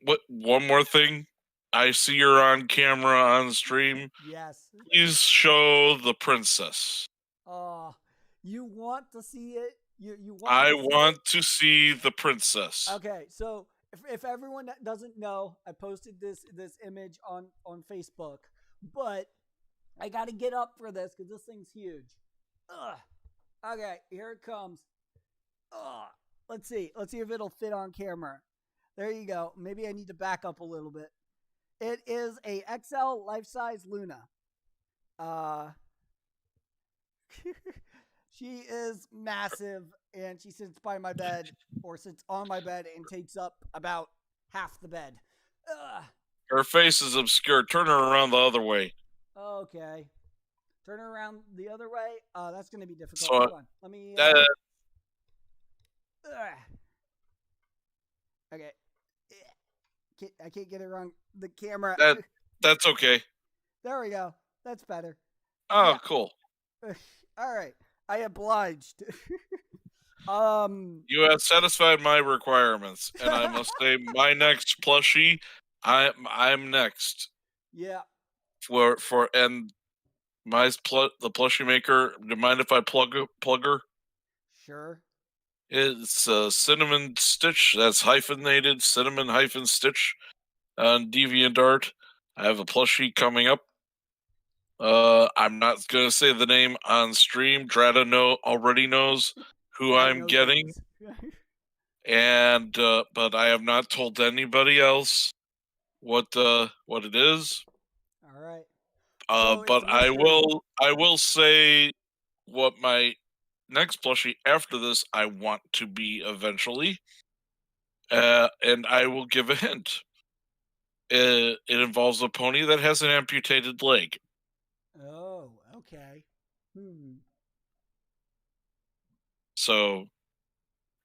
D: What? One more thing. I see you're on camera on stream.
B: Yes.
D: Please show the princess.
B: Oh, you want to see it? You want?
D: I want to see the princess.
B: Okay, so if everyone that doesn't know, I posted this image on Facebook, but I got to get up for this because this thing's huge. Ugh. Okay, here it comes. Ugh. Let's see if it'll fit on camera. There you go. Maybe I need to back up a little bit. It is a XL life-size Luna. She is massive, and she sits by my bed, or sits on my bed, and takes up about half the bed. Ugh.
D: Her face is obscure. Turn her around the other way.
B: Okay. Turn her around the other way. That's going to be difficult.
D: So,
B: Hold on. Let me... okay. I can't get it wrong. The camera.
D: That's okay.
B: There we go. That's better.
D: Oh,
B: yeah.
D: Cool.
B: All right. I obliged.
D: You have satisfied my requirements, and I must say, my next plushie, I'm next.
B: Yeah.
D: And the plushie maker. Do you mind if I plug her?
B: Sure.
D: It's Cinnamon Stitch. That's hyphenated, Cinnamon-Stitch on DeviantArt. I have a plushie coming up. I'm not going to say the name on stream. Dratta already knows who I'm getting. And but I have not told anybody else what it is.
B: All right.
D: But I will say what my next plushie after this I want to be eventually. And I will give a hint. It involves a pony that has an amputated leg.
B: Oh, okay.
D: So,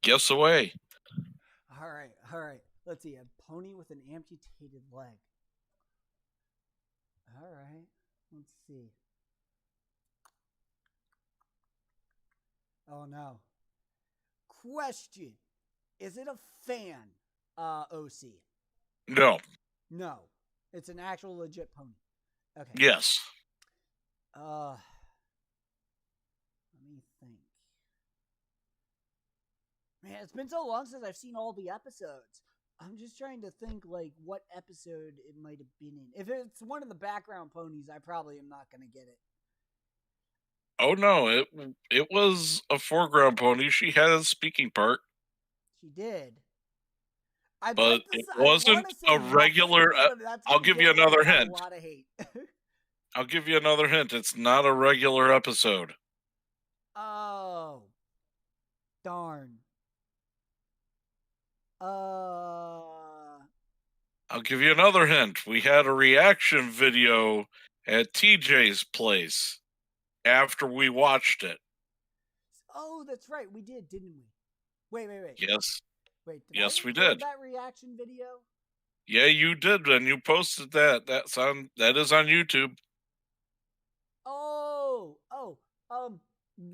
D: guess away.
B: All right. Let's see. A pony with an amputated leg. All right. Let's see. Oh, no. Question. Is it a fan, OC?
D: No.
B: No. It's an actual legit pony. Okay.
D: Yes.
B: Let me think. Man, it's been so long since I've seen all the episodes. I'm just trying to think, like, what episode it might have been in. If it's one of the background ponies, I probably am not going to get it.
D: Oh, no. It was a foreground pony. She had a speaking part.
B: She did.
D: But it wasn't a regular... I'll give you another hint.
B: A lot of hate.
D: I'll give you another hint. It's not a regular episode.
B: Oh. Darn.
D: I'll give you another hint. We had a reaction video at TJ's place after we watched it.
B: Oh, that's right. We did, didn't we? Wait.
D: Yes.
B: Wait,
D: yes, we did.
B: That reaction video?
D: Yeah, you did, and you posted that. That is on YouTube.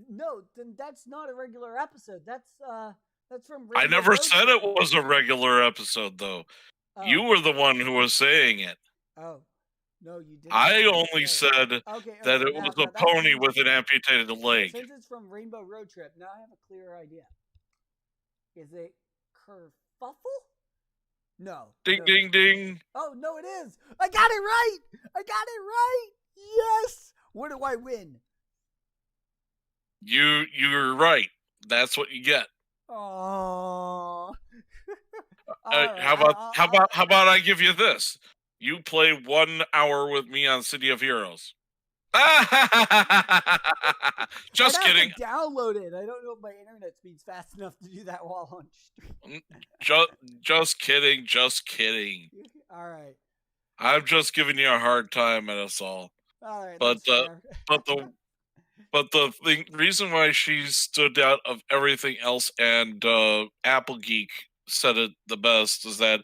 B: No, then that's not a regular episode. That's from Rainbow
D: I never
B: Road
D: said
B: Trip.
D: it was a regular episode, though.
B: Oh.
D: You were the one who was saying it.
B: Oh. No, you didn't.
D: I only said that it was a pony with an amputated leg.
B: Since it's from Rainbow Road Trip, now I have a clearer idea. Is it Kerfuffle? No.
D: Ding, ding, ding.
B: Oh, no, it is. I got it right. Yes. What do I win?
D: You're right. That's what you get.
B: Oh.
D: How about I give you this? You play 1 hour with me on City of Heroes. Just kidding.
B: Download it. I don't know if my internet speed's fast enough to do that while on stream.
D: Just kidding.
B: All right.
D: I'm just giving you a hard time at us all.
B: All right.
D: But the reason why she stood out of everything else, and Apple Geek said it the best, is that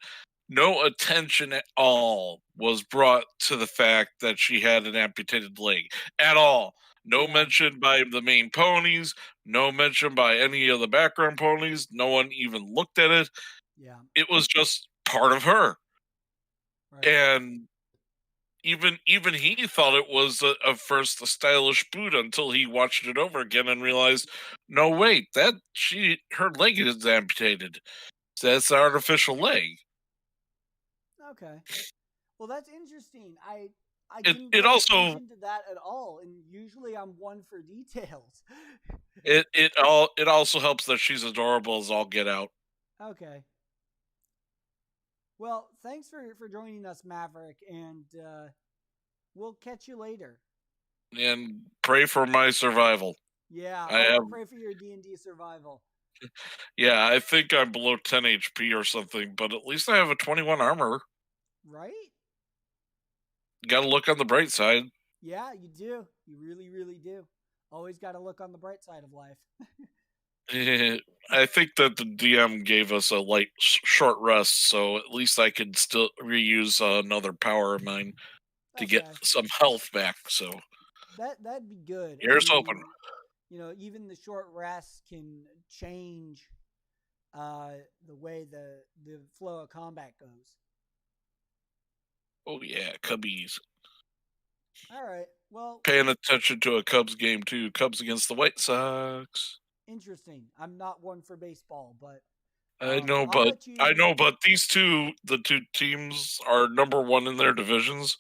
D: no attention at all was brought to the fact that she had an amputated leg at all. No mention by the main ponies, no mention by any of the background ponies. No one even looked at it.
B: Yeah.
D: It was just part of her.
B: Right.
D: And even he thought it was a stylish boot until he watched it over again and realized, no, wait, her leg is amputated. That's an artificial leg.
B: Okay. Well, that's interesting. I
D: It
B: didn't
D: it
B: pay
D: also
B: attention to that at all, and usually I'm one for details.
D: it also helps that she's adorable as all get out.
B: Okay. Well, thanks for joining us, Maverick, and we'll catch you later.
D: And pray for my survival.
B: Yeah,
D: I
B: I'll
D: have
B: pray for your D&D survival.
D: Yeah, I think I'm below 10 HP or something, but at least I have a 21 armor.
B: Right?
D: Got to look on the bright side.
B: Yeah, you do. You really, really do. Always got to look on the bright side of life.
D: I think that the DM gave us a light short rest, so at least I could still reuse another power of mine to get
B: Okay.
D: some health back. So
B: That'd be good.
D: here's hoping.
B: Even the short rest can change the way the flow of combat goes.
D: Oh yeah, Cubbies.
B: All right. Well,
D: Paying attention to a Cubs game too. Cubs against the White Sox.
B: interesting. I'm not one for baseball, but
D: I know,
B: I'll
D: but
B: let you.
D: the two teams are number one in their divisions,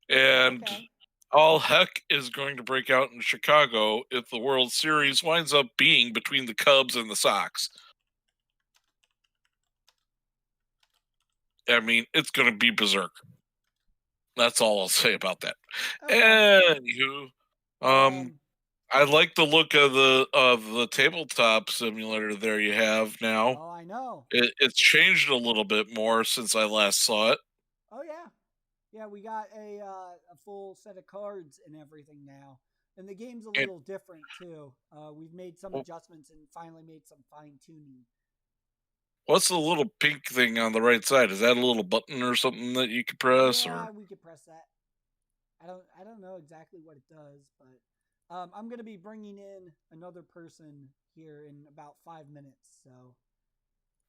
D: and
B: Okay.
D: all heck is going to break out in Chicago if the World Series winds up being between the Cubs and the Sox. I mean, it's going to be berserk. That's all I'll say about that.
B: Okay.
D: Anywho, I like the look of the tabletop simulator there you have now.
B: Oh, I know.
D: It's changed a little bit more since I last saw it.
B: Oh yeah, yeah. We got a full set of cards and everything now, and the game's a little different too. We've made some adjustments and finally made some fine tuning.
D: What's the little pink thing on the right side? Is that a little button or something that you can press?
B: Yeah,
D: or
B: we could press that. I don't know exactly what it does, but I'm gonna be bringing in another person here in about 5 minutes. So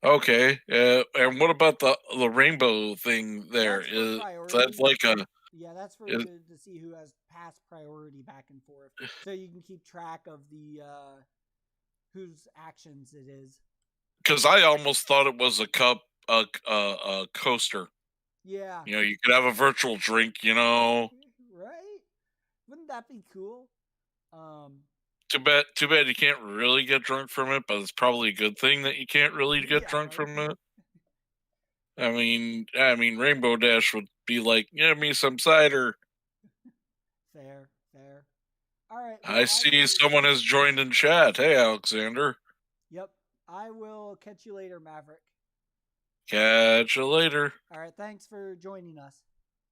D: Okay, and what about the rainbow thing there?
B: that's for
D: Is
B: priority.
D: that like a
B: Yeah, that's for
D: is,
B: to see who has passed priority back and forth, so you can keep track of the whose actions it is.
D: because I almost thought it was a cup, a coaster.
B: Yeah.
D: You could have a virtual drink.
B: Right? Wouldn't that be cool?
D: Too bad you can't really get drunk from it, but it's probably a good thing that you can't really get
B: Yeah,
D: drunk
B: right?
D: from it. I mean, Rainbow Dash would be like, give me some cider.
B: Fair. All right. Well,
D: I see someone has joined in chat. Hey, Alexander.
B: Yep. I will catch you later, Maverick.
D: Catch you later.
B: All right. Thanks for joining us.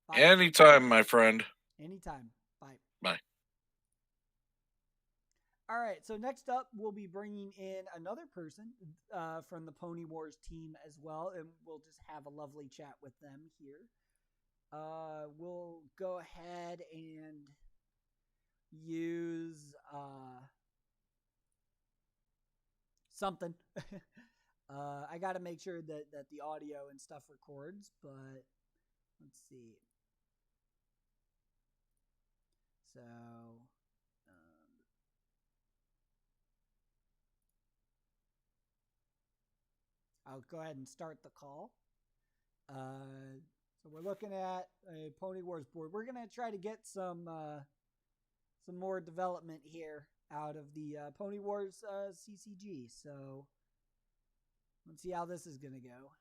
D: Bye. Anytime, my friend.
B: Anytime. Bye.
D: Bye.
B: All right. So next up, we'll be bringing in another person from the Pony Wars team as well, and we'll just have a lovely chat with them here. We'll go ahead and use something. I got to make sure that the audio and stuff records, but let's see. So I'll go ahead and start the call. So we're looking at a Pony Wars board. We're gonna try to get some more development here out of the Pony Wars CCG. So let's see how this is gonna go.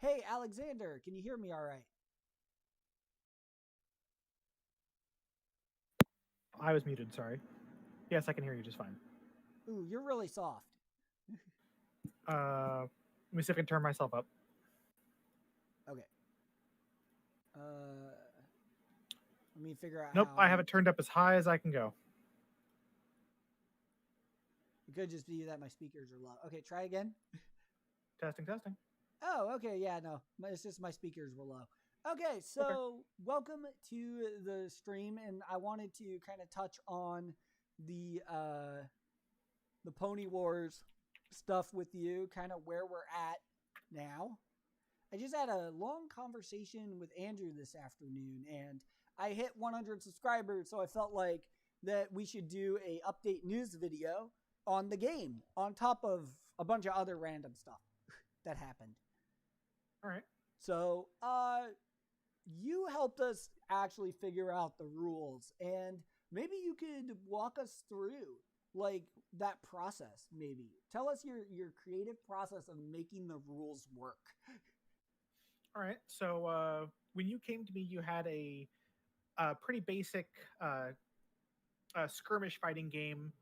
B: Hey, Alexander, can you hear me all right?
E: I was muted, sorry. Yes, I can hear you just fine.
B: Ooh, you're really soft.
E: Let me see if I can turn myself up.
B: Okay. Let me figure out
E: Nope, I have it turned up as high as I can go.
B: It could just be that my speakers are low. Okay, try again.
E: Testing.
B: Oh, okay, yeah, no. It's just my speakers were low. Okay, so welcome to the stream, and I wanted to kind of touch on the Pony Wars stuff with you, kind of where we're at now. I just had a long conversation with Andrew this afternoon, and I hit 100 subscribers, so I felt like that we should do a update news video on the game, on top of a bunch of other random stuff that happened.
E: All right.
B: So, you helped us actually figure out the rules, and maybe you could walk us through like that process. Maybe tell us your creative process of making the rules work.
E: All right. So when you came to me, you had a pretty basic skirmish fighting game,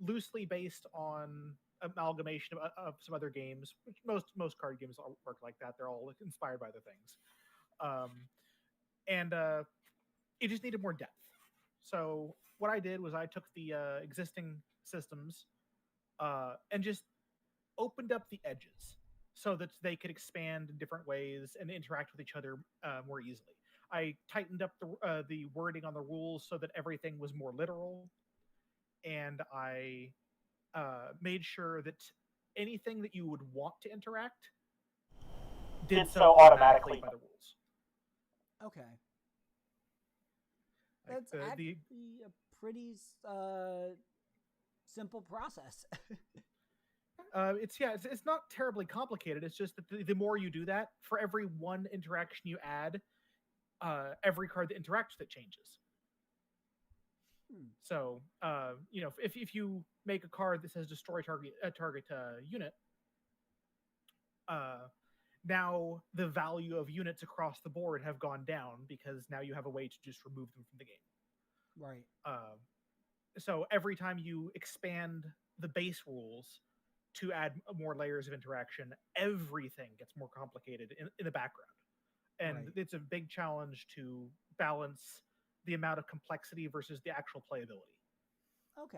E: loosely based on amalgamation of some other games. Which most card games all work like that. They're all inspired by other things, and it just needed more depth. So what I did was I took the existing systems and just opened up the edges so that they could expand in different ways and interact with each other more easily. I tightened up the wording on the rules so that everything was more literal, and I made sure that anything that you would want to interact did so automatically by the rules.
B: Okay.
E: Like
B: That's actually a pretty simple process.
E: It's not terribly complicated. It's just that the more you do that, for every one interaction you add, every card that interacts with it changes. So, if you make a card that says destroy target unit, now the value of units across the board have gone down because now you have a way to just remove them from the game.
B: Right.
E: So every time you expand the base rules to add more layers of interaction, everything gets more complicated in the background. And it's a big challenge to balance the amount of complexity versus the actual playability.
B: Okay.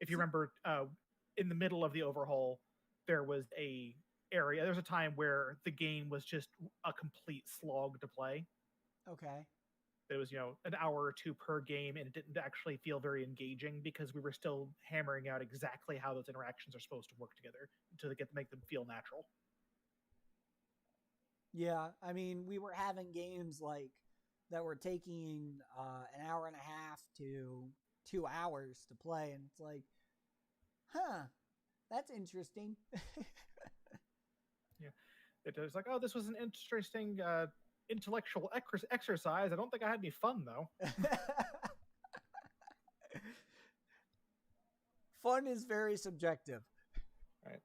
E: If you remember, in the middle of the overhaul, there was a time where the game was just a complete slog to play.
B: Okay.
E: It was, an hour or two per game, and it didn't actually feel very engaging because we were still hammering out exactly how those interactions are supposed to work together to make them feel natural.
B: Yeah, I mean, we were having games like that were taking an hour and a half to 2 hours to play, and it's like, that's interesting.
E: Yeah, it was like, oh, this was an interesting intellectual exercise. I don't think I had any fun though.
B: Fun is very subjective.
E: Right.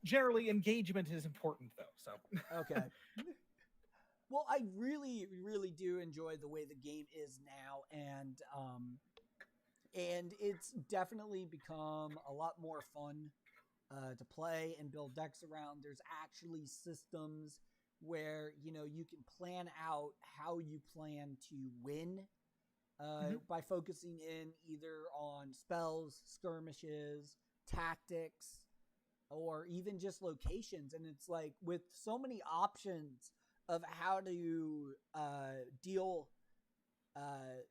E: Generally, engagement is important though. So
B: okay. Well, I really, really do enjoy the way the game is now, and it's definitely become a lot more fun to play and build decks around. There's actually systems where you can plan out how you plan to win by focusing in either on spells, skirmishes, tactics, or even just locations. And it's like with so many options of how to deal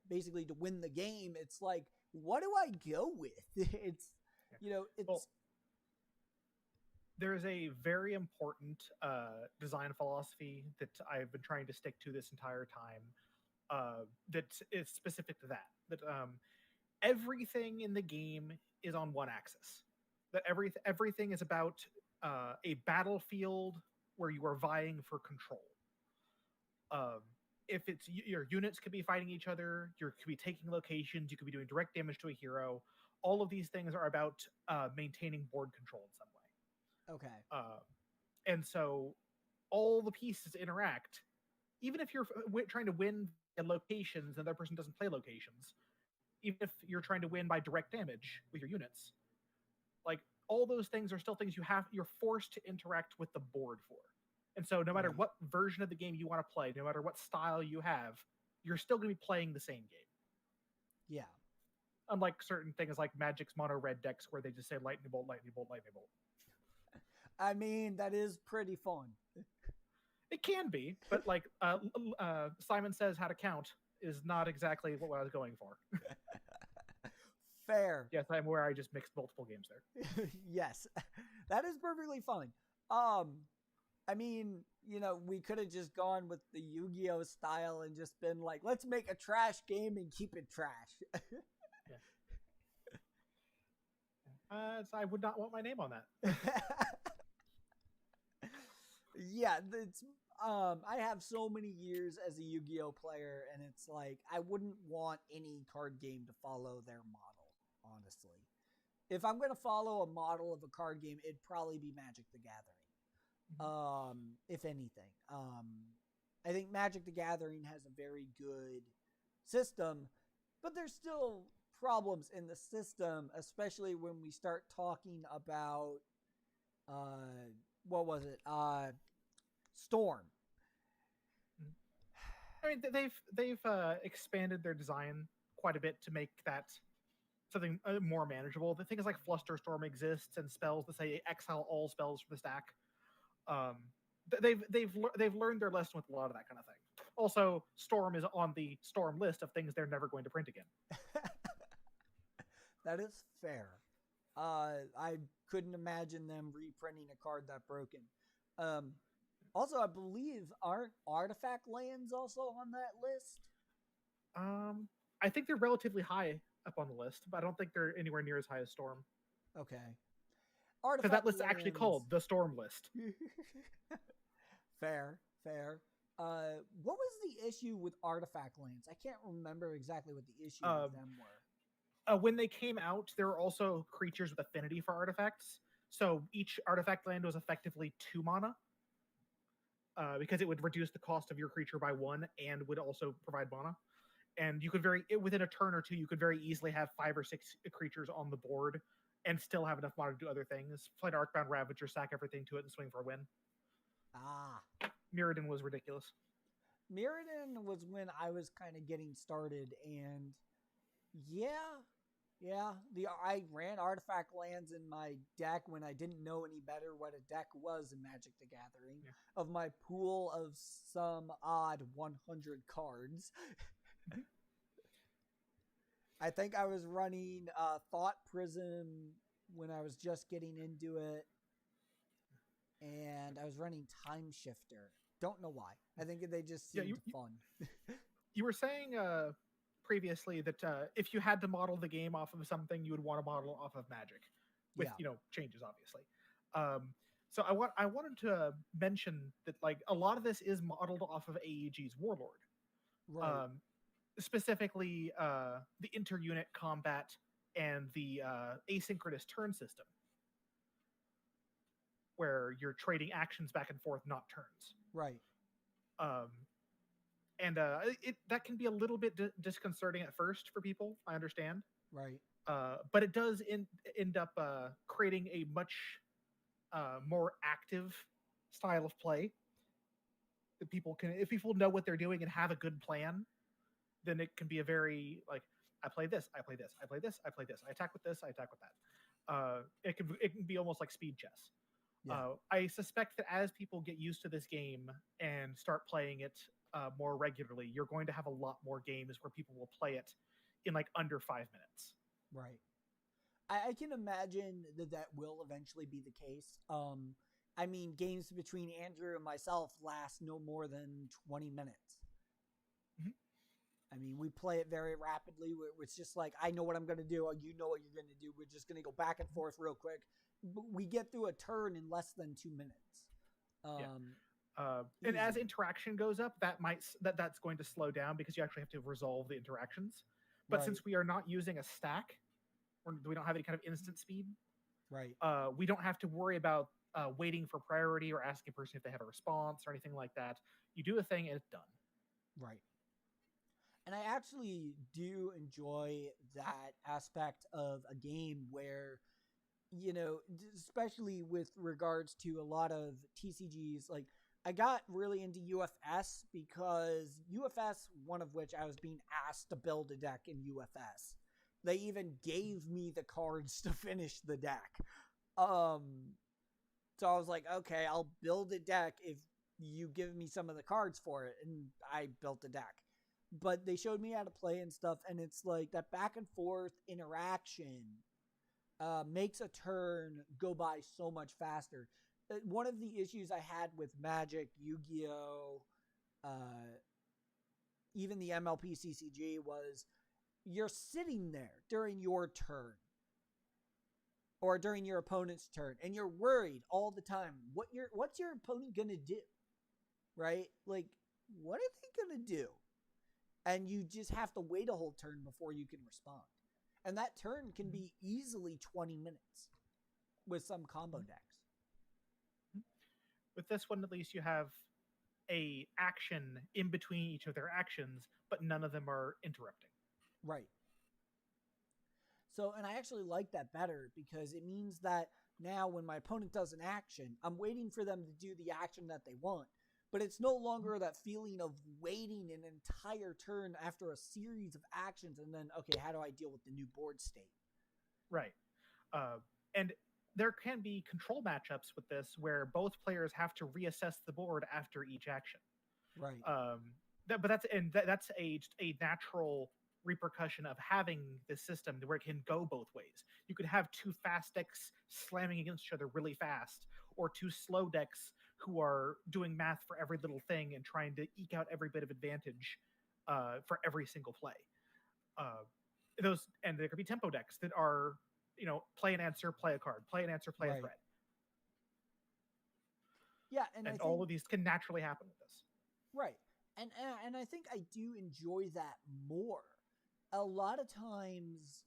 B: basically to win the game, it's like, what do I go with? It's
E: there is a very important design philosophy that I've been trying to stick to this entire time that is specific to that. That everything in the game is on one axis. That everything is about a battlefield where you are vying for control. If it's your units could be fighting each other, you could be taking locations, you could be doing direct damage to a hero. All of these things are about maintaining board control in some way.
B: Okay.
E: And so all the pieces interact. Even if you're trying to win in locations and the other person doesn't play locations, even if you're trying to win by direct damage with your units, like all those things are still things you're forced to interact with the board for. And so no matter what version of the game you want to play, no matter what style you have, you're still going to be playing the same game.
B: Yeah.
E: Unlike certain things like Magic's mono red decks where they just say lightning bolt, lightning bolt, lightning bolt.
B: I mean, that is pretty fun.
E: It can be, but like Simon Says How to Count is not exactly what I was going for.
B: Fair.
E: Yes, I'm aware I just mixed multiple games there.
B: Yes, that is perfectly fine. I mean, we could have just gone with the Yu-Gi-Oh style and just been like, let's make a trash game and keep it trash.
E: I would not want my name on that.
B: Yeah, it's I have so many years as a Yu-Gi-Oh player, and it's like I wouldn't want any card game to follow their model, honestly. If I'm gonna follow a model of a card game, it'd probably be Magic the Gathering. If anything. I think Magic the Gathering has a very good system, but there's still problems in the system, especially when we start talking about what was it? Storm.
E: I mean, they've expanded their design quite a bit to make that something more manageable. The things like Flusterstorm exists and spells that say exile all spells from the stack. They've learned their lesson with a lot of that kind of thing. Also, Storm is on the Storm list of things they're never going to print again.
B: That is fair. I couldn't imagine them reprinting a card that broken. Also, I believe aren't artifact lands also on that list?
E: I think they're relatively high up on the list, but I don't think they're anywhere near as high as Storm.
B: Okay.
E: Because that list is actually called the Storm list.
B: Fair. What was the issue with artifact lands? I can't remember exactly what the issue with them were.
E: When they came out, there were also creatures with affinity for artifacts. So each artifact land was effectively 2 mana. Because it would reduce the cost of your creature by 1 and would also provide mana. And you could within a turn or two, you could very easily have 5 or 6 creatures on the board and still have enough mana to do other things. Play an Arcbound Ravager, sack everything to it, and swing for a win. Mirrodin was ridiculous.
B: Mirrodin was when I was kind of getting started, and yeah. I ran artifact lands in my deck when I didn't know any better what a deck was in Magic the Gathering. Yeah. Of my pool of some odd 100 cards. I think I was running Thought Prism when I was just getting into it. And I was running Time Shifter. Don't know why. I think they just seemed fun.
E: You were saying previously that if you had to model the game off of something, you would want to model off of Magic with changes, obviously. So I wanted to mention that like a lot of this is modeled off of AEG's Warlord.
B: Right.
E: Specifically the inter-unit combat and the asynchronous turn system, where you're trading actions back and forth, not turns.
B: Right.
E: And that can be a little bit disconcerting at first for people. I understand.
B: Right.
E: But it does end up creating a much more active style of play that people can, if people know what they're doing and have a good plan, then it can be a very like, I play this, I play this, I play this, I play this, I attack with this, I attack with that. It can be almost like speed chess. Yeah. I suspect that as people get used to this game and start playing it more regularly, you're going to have a lot more games where people will play it in like under 5 minutes.
B: Right. I can imagine that will eventually be the case. I mean, games between Andrew and myself last no more than 20 minutes.
E: Mm-hmm.
B: I mean, we play it very rapidly. It's just like, I know what I'm going to do. You know what you're going to do. We're just going to go back and forth real quick. We get through a turn in less than 2 minutes.
E: And as interaction goes up, that's going to slow down because you actually have to resolve the interactions. But since we are not using a stack, we don't have any kind of instant speed.
B: Right.
E: We don't have to worry about waiting for priority or asking a person if they have a response or anything like that. You do a thing and it's done.
B: Right. And I actually do enjoy that aspect of a game where, you know, especially with regards to a lot of TCGs, like I got really into UFS because UFS, one of which I was being asked to build a deck in UFS. They even gave me the cards to finish the deck. So I was like, okay, I'll build a deck if you give me some of the cards for it. And I built a deck. But they showed me how to play and stuff. And it's like that back and forth interaction makes a turn go by so much faster. One of the issues I had with Magic, Yu-Gi-Oh, even the MLP CCG was you're sitting there during your turn or during your opponent's turn, and you're worried all the time what's your opponent gonna do, right? Like, what are they gonna do? And you just have to wait a whole turn before you can respond, and that turn can be easily 20 minutes with some combo decks.
E: With this one, at least you have a action in between each of their actions, but none of them are interrupting.
B: Right. So, and I actually like that better because it means that now when my opponent does an action, I'm waiting for them to do the action that they want. But it's no longer that feeling of waiting an entire turn after a series of actions and then, okay, how do I deal with the new board state?
E: Right. And there can be control matchups with this where both players have to reassess the board after each action.
B: Right.
E: But that's a natural repercussion of having this system where it can go both ways. You could have two fast decks slamming against each other really fast, or two slow decks who are doing math for every little thing and trying to eke out every bit of advantage for every single play. And there could be tempo decks that are, play an answer, play a card, play an answer, play a threat.
B: Yeah,
E: and all of these can naturally happen with this.
B: Right. And I think I do enjoy that more. A lot of times,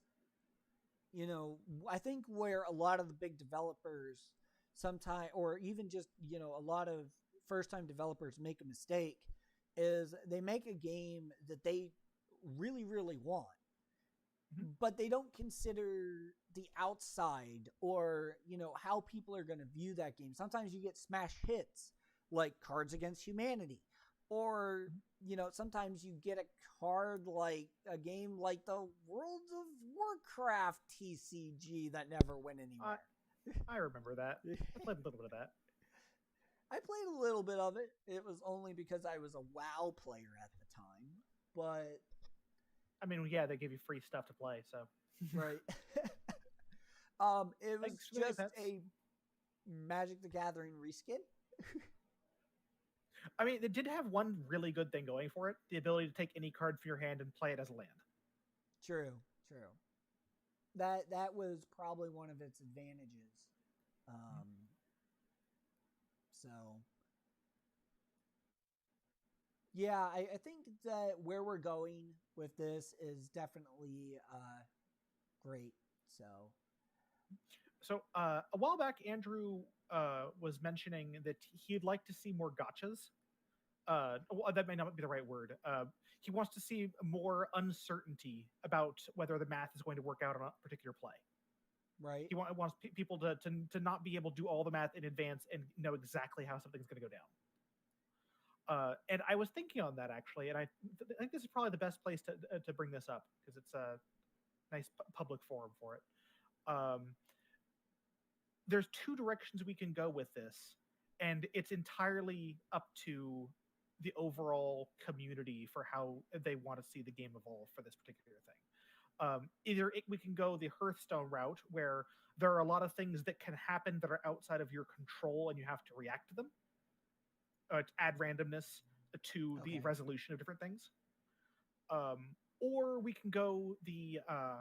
B: I think where a lot of the big developers sometimes, or even just, a lot of first-time developers make a mistake is they make a game that they really, really want, but they don't consider the outside or, how people are going to view that game. Sometimes you get smash hits like Cards Against Humanity, or, sometimes you get a card like a game like the World of Warcraft TCG that never went anywhere.
E: I remember that. I played a little bit of that.
B: I played a little bit of it. It was only because I was a WoW player at the time, but...
E: I mean, yeah, they give you free stuff to play, so...
B: Right. It was just a Magic the Gathering reskin.
E: I mean, it did have one really good thing going for it: the ability to take any card from your hand and play it as a land.
B: True. That was probably one of its advantages. So, yeah, I think that where we're going with this is definitely great.
E: So a while back, Andrew was mentioning that he'd like to see more gotchas. That may not be the right word. He wants to see more uncertainty about whether the math is going to work out on a particular play.
B: Right.
E: He wants people to not be able to do all the math in advance and know exactly how something's going to go down. And I was thinking on that, actually, and I think this is probably the best place to bring this up because it's a nice public forum for it. There's two directions we can go with this, and it's entirely up to the overall community for how they want to see the game evolve for this particular thing. Either we can go the Hearthstone route, where there are a lot of things that can happen that are outside of your control and you have to react to them, to add randomness to the resolution of different things. Or we can go the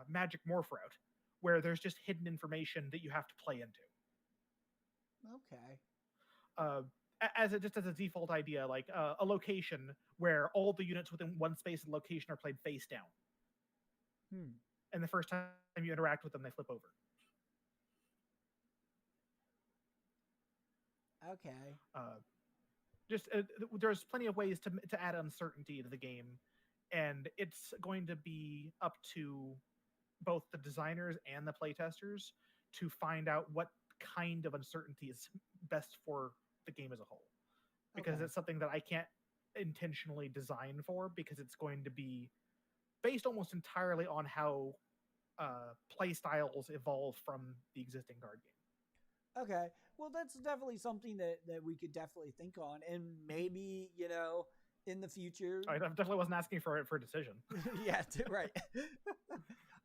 E: Magic Morph route, where there's just hidden information that you have to play into.
B: Okay.
E: As a default idea, like a location where all the units within one space and location are played face down. And the first time you interact with them, they flip over.
B: Okay.
E: There's plenty of ways to add uncertainty to the game, and it's going to be up to both the designers and the playtesters to find out what kind of uncertainty is best for the game as a whole, because it's something that I can't intentionally design for, because it's going to be based almost entirely on how play styles evolve from the existing card game.
B: Okay, well, that's definitely something that we could definitely think on, and maybe, in the future...
E: I definitely wasn't asking for a decision.
B: Yeah, right.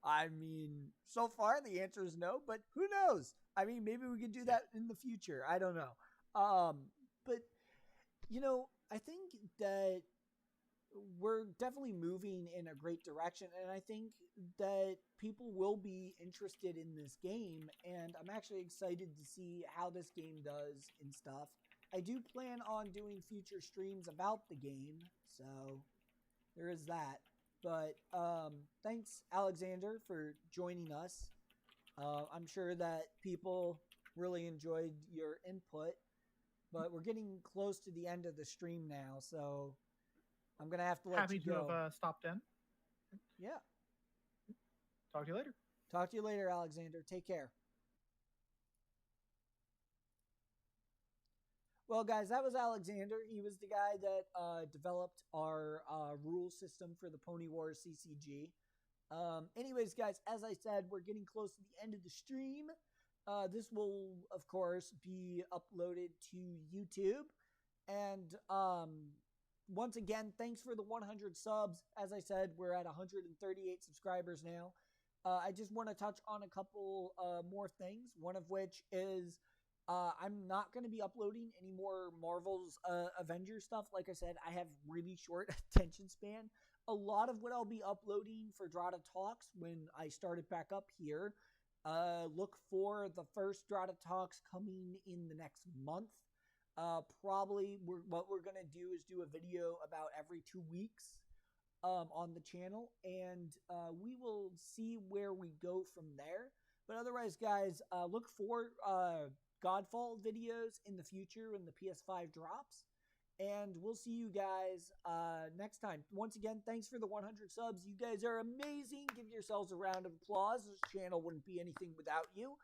B: I mean, so far the answer is no, but who knows? I mean, maybe we can do that in the future. I don't know. But, I think that we're definitely moving in a great direction, and I think that people will be interested in this game, and I'm actually excited to see how this game does and stuff. I do plan on doing future streams about the game, so there is that. But thanks, Alexander, for joining us. I'm sure that people really enjoyed your input, but we're getting close to the end of the stream now, so I'm gonna have to let
E: Happy
B: you
E: to
B: go.
E: have stopped in.
B: Yeah.
E: Talk to you later.
B: Talk to you later, Alexander. Take care. Well, guys, that was Alexander. He was the guy that developed our rule system for the Pony Wars CCG. Anyways, guys, as I said, we're getting close to the end of the stream. This will, of course, be uploaded to YouTube. And once again, thanks for the 100 subs. As I said, we're at 138 subscribers now. I just want to touch on a couple more things, one of which is I'm not going to be uploading any more Marvel's Avengers stuff. Like I said, I have really short attention span. A lot of what I'll be uploading for Dratta Talks when I start it back up here, look for the first Dratta Talks coming in the next month. Probably what we're going to do is do a video about every 2 weeks on the channel, and we will see where we go from there. But otherwise, guys, look for Godfall videos in the future when the PS5 drops. And we'll see you guys next time. Once again, thanks for the 100 subs. You guys are amazing. Give yourselves a round of applause. This channel wouldn't be anything without you.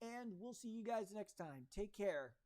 B: And we'll see you guys next time. Take care.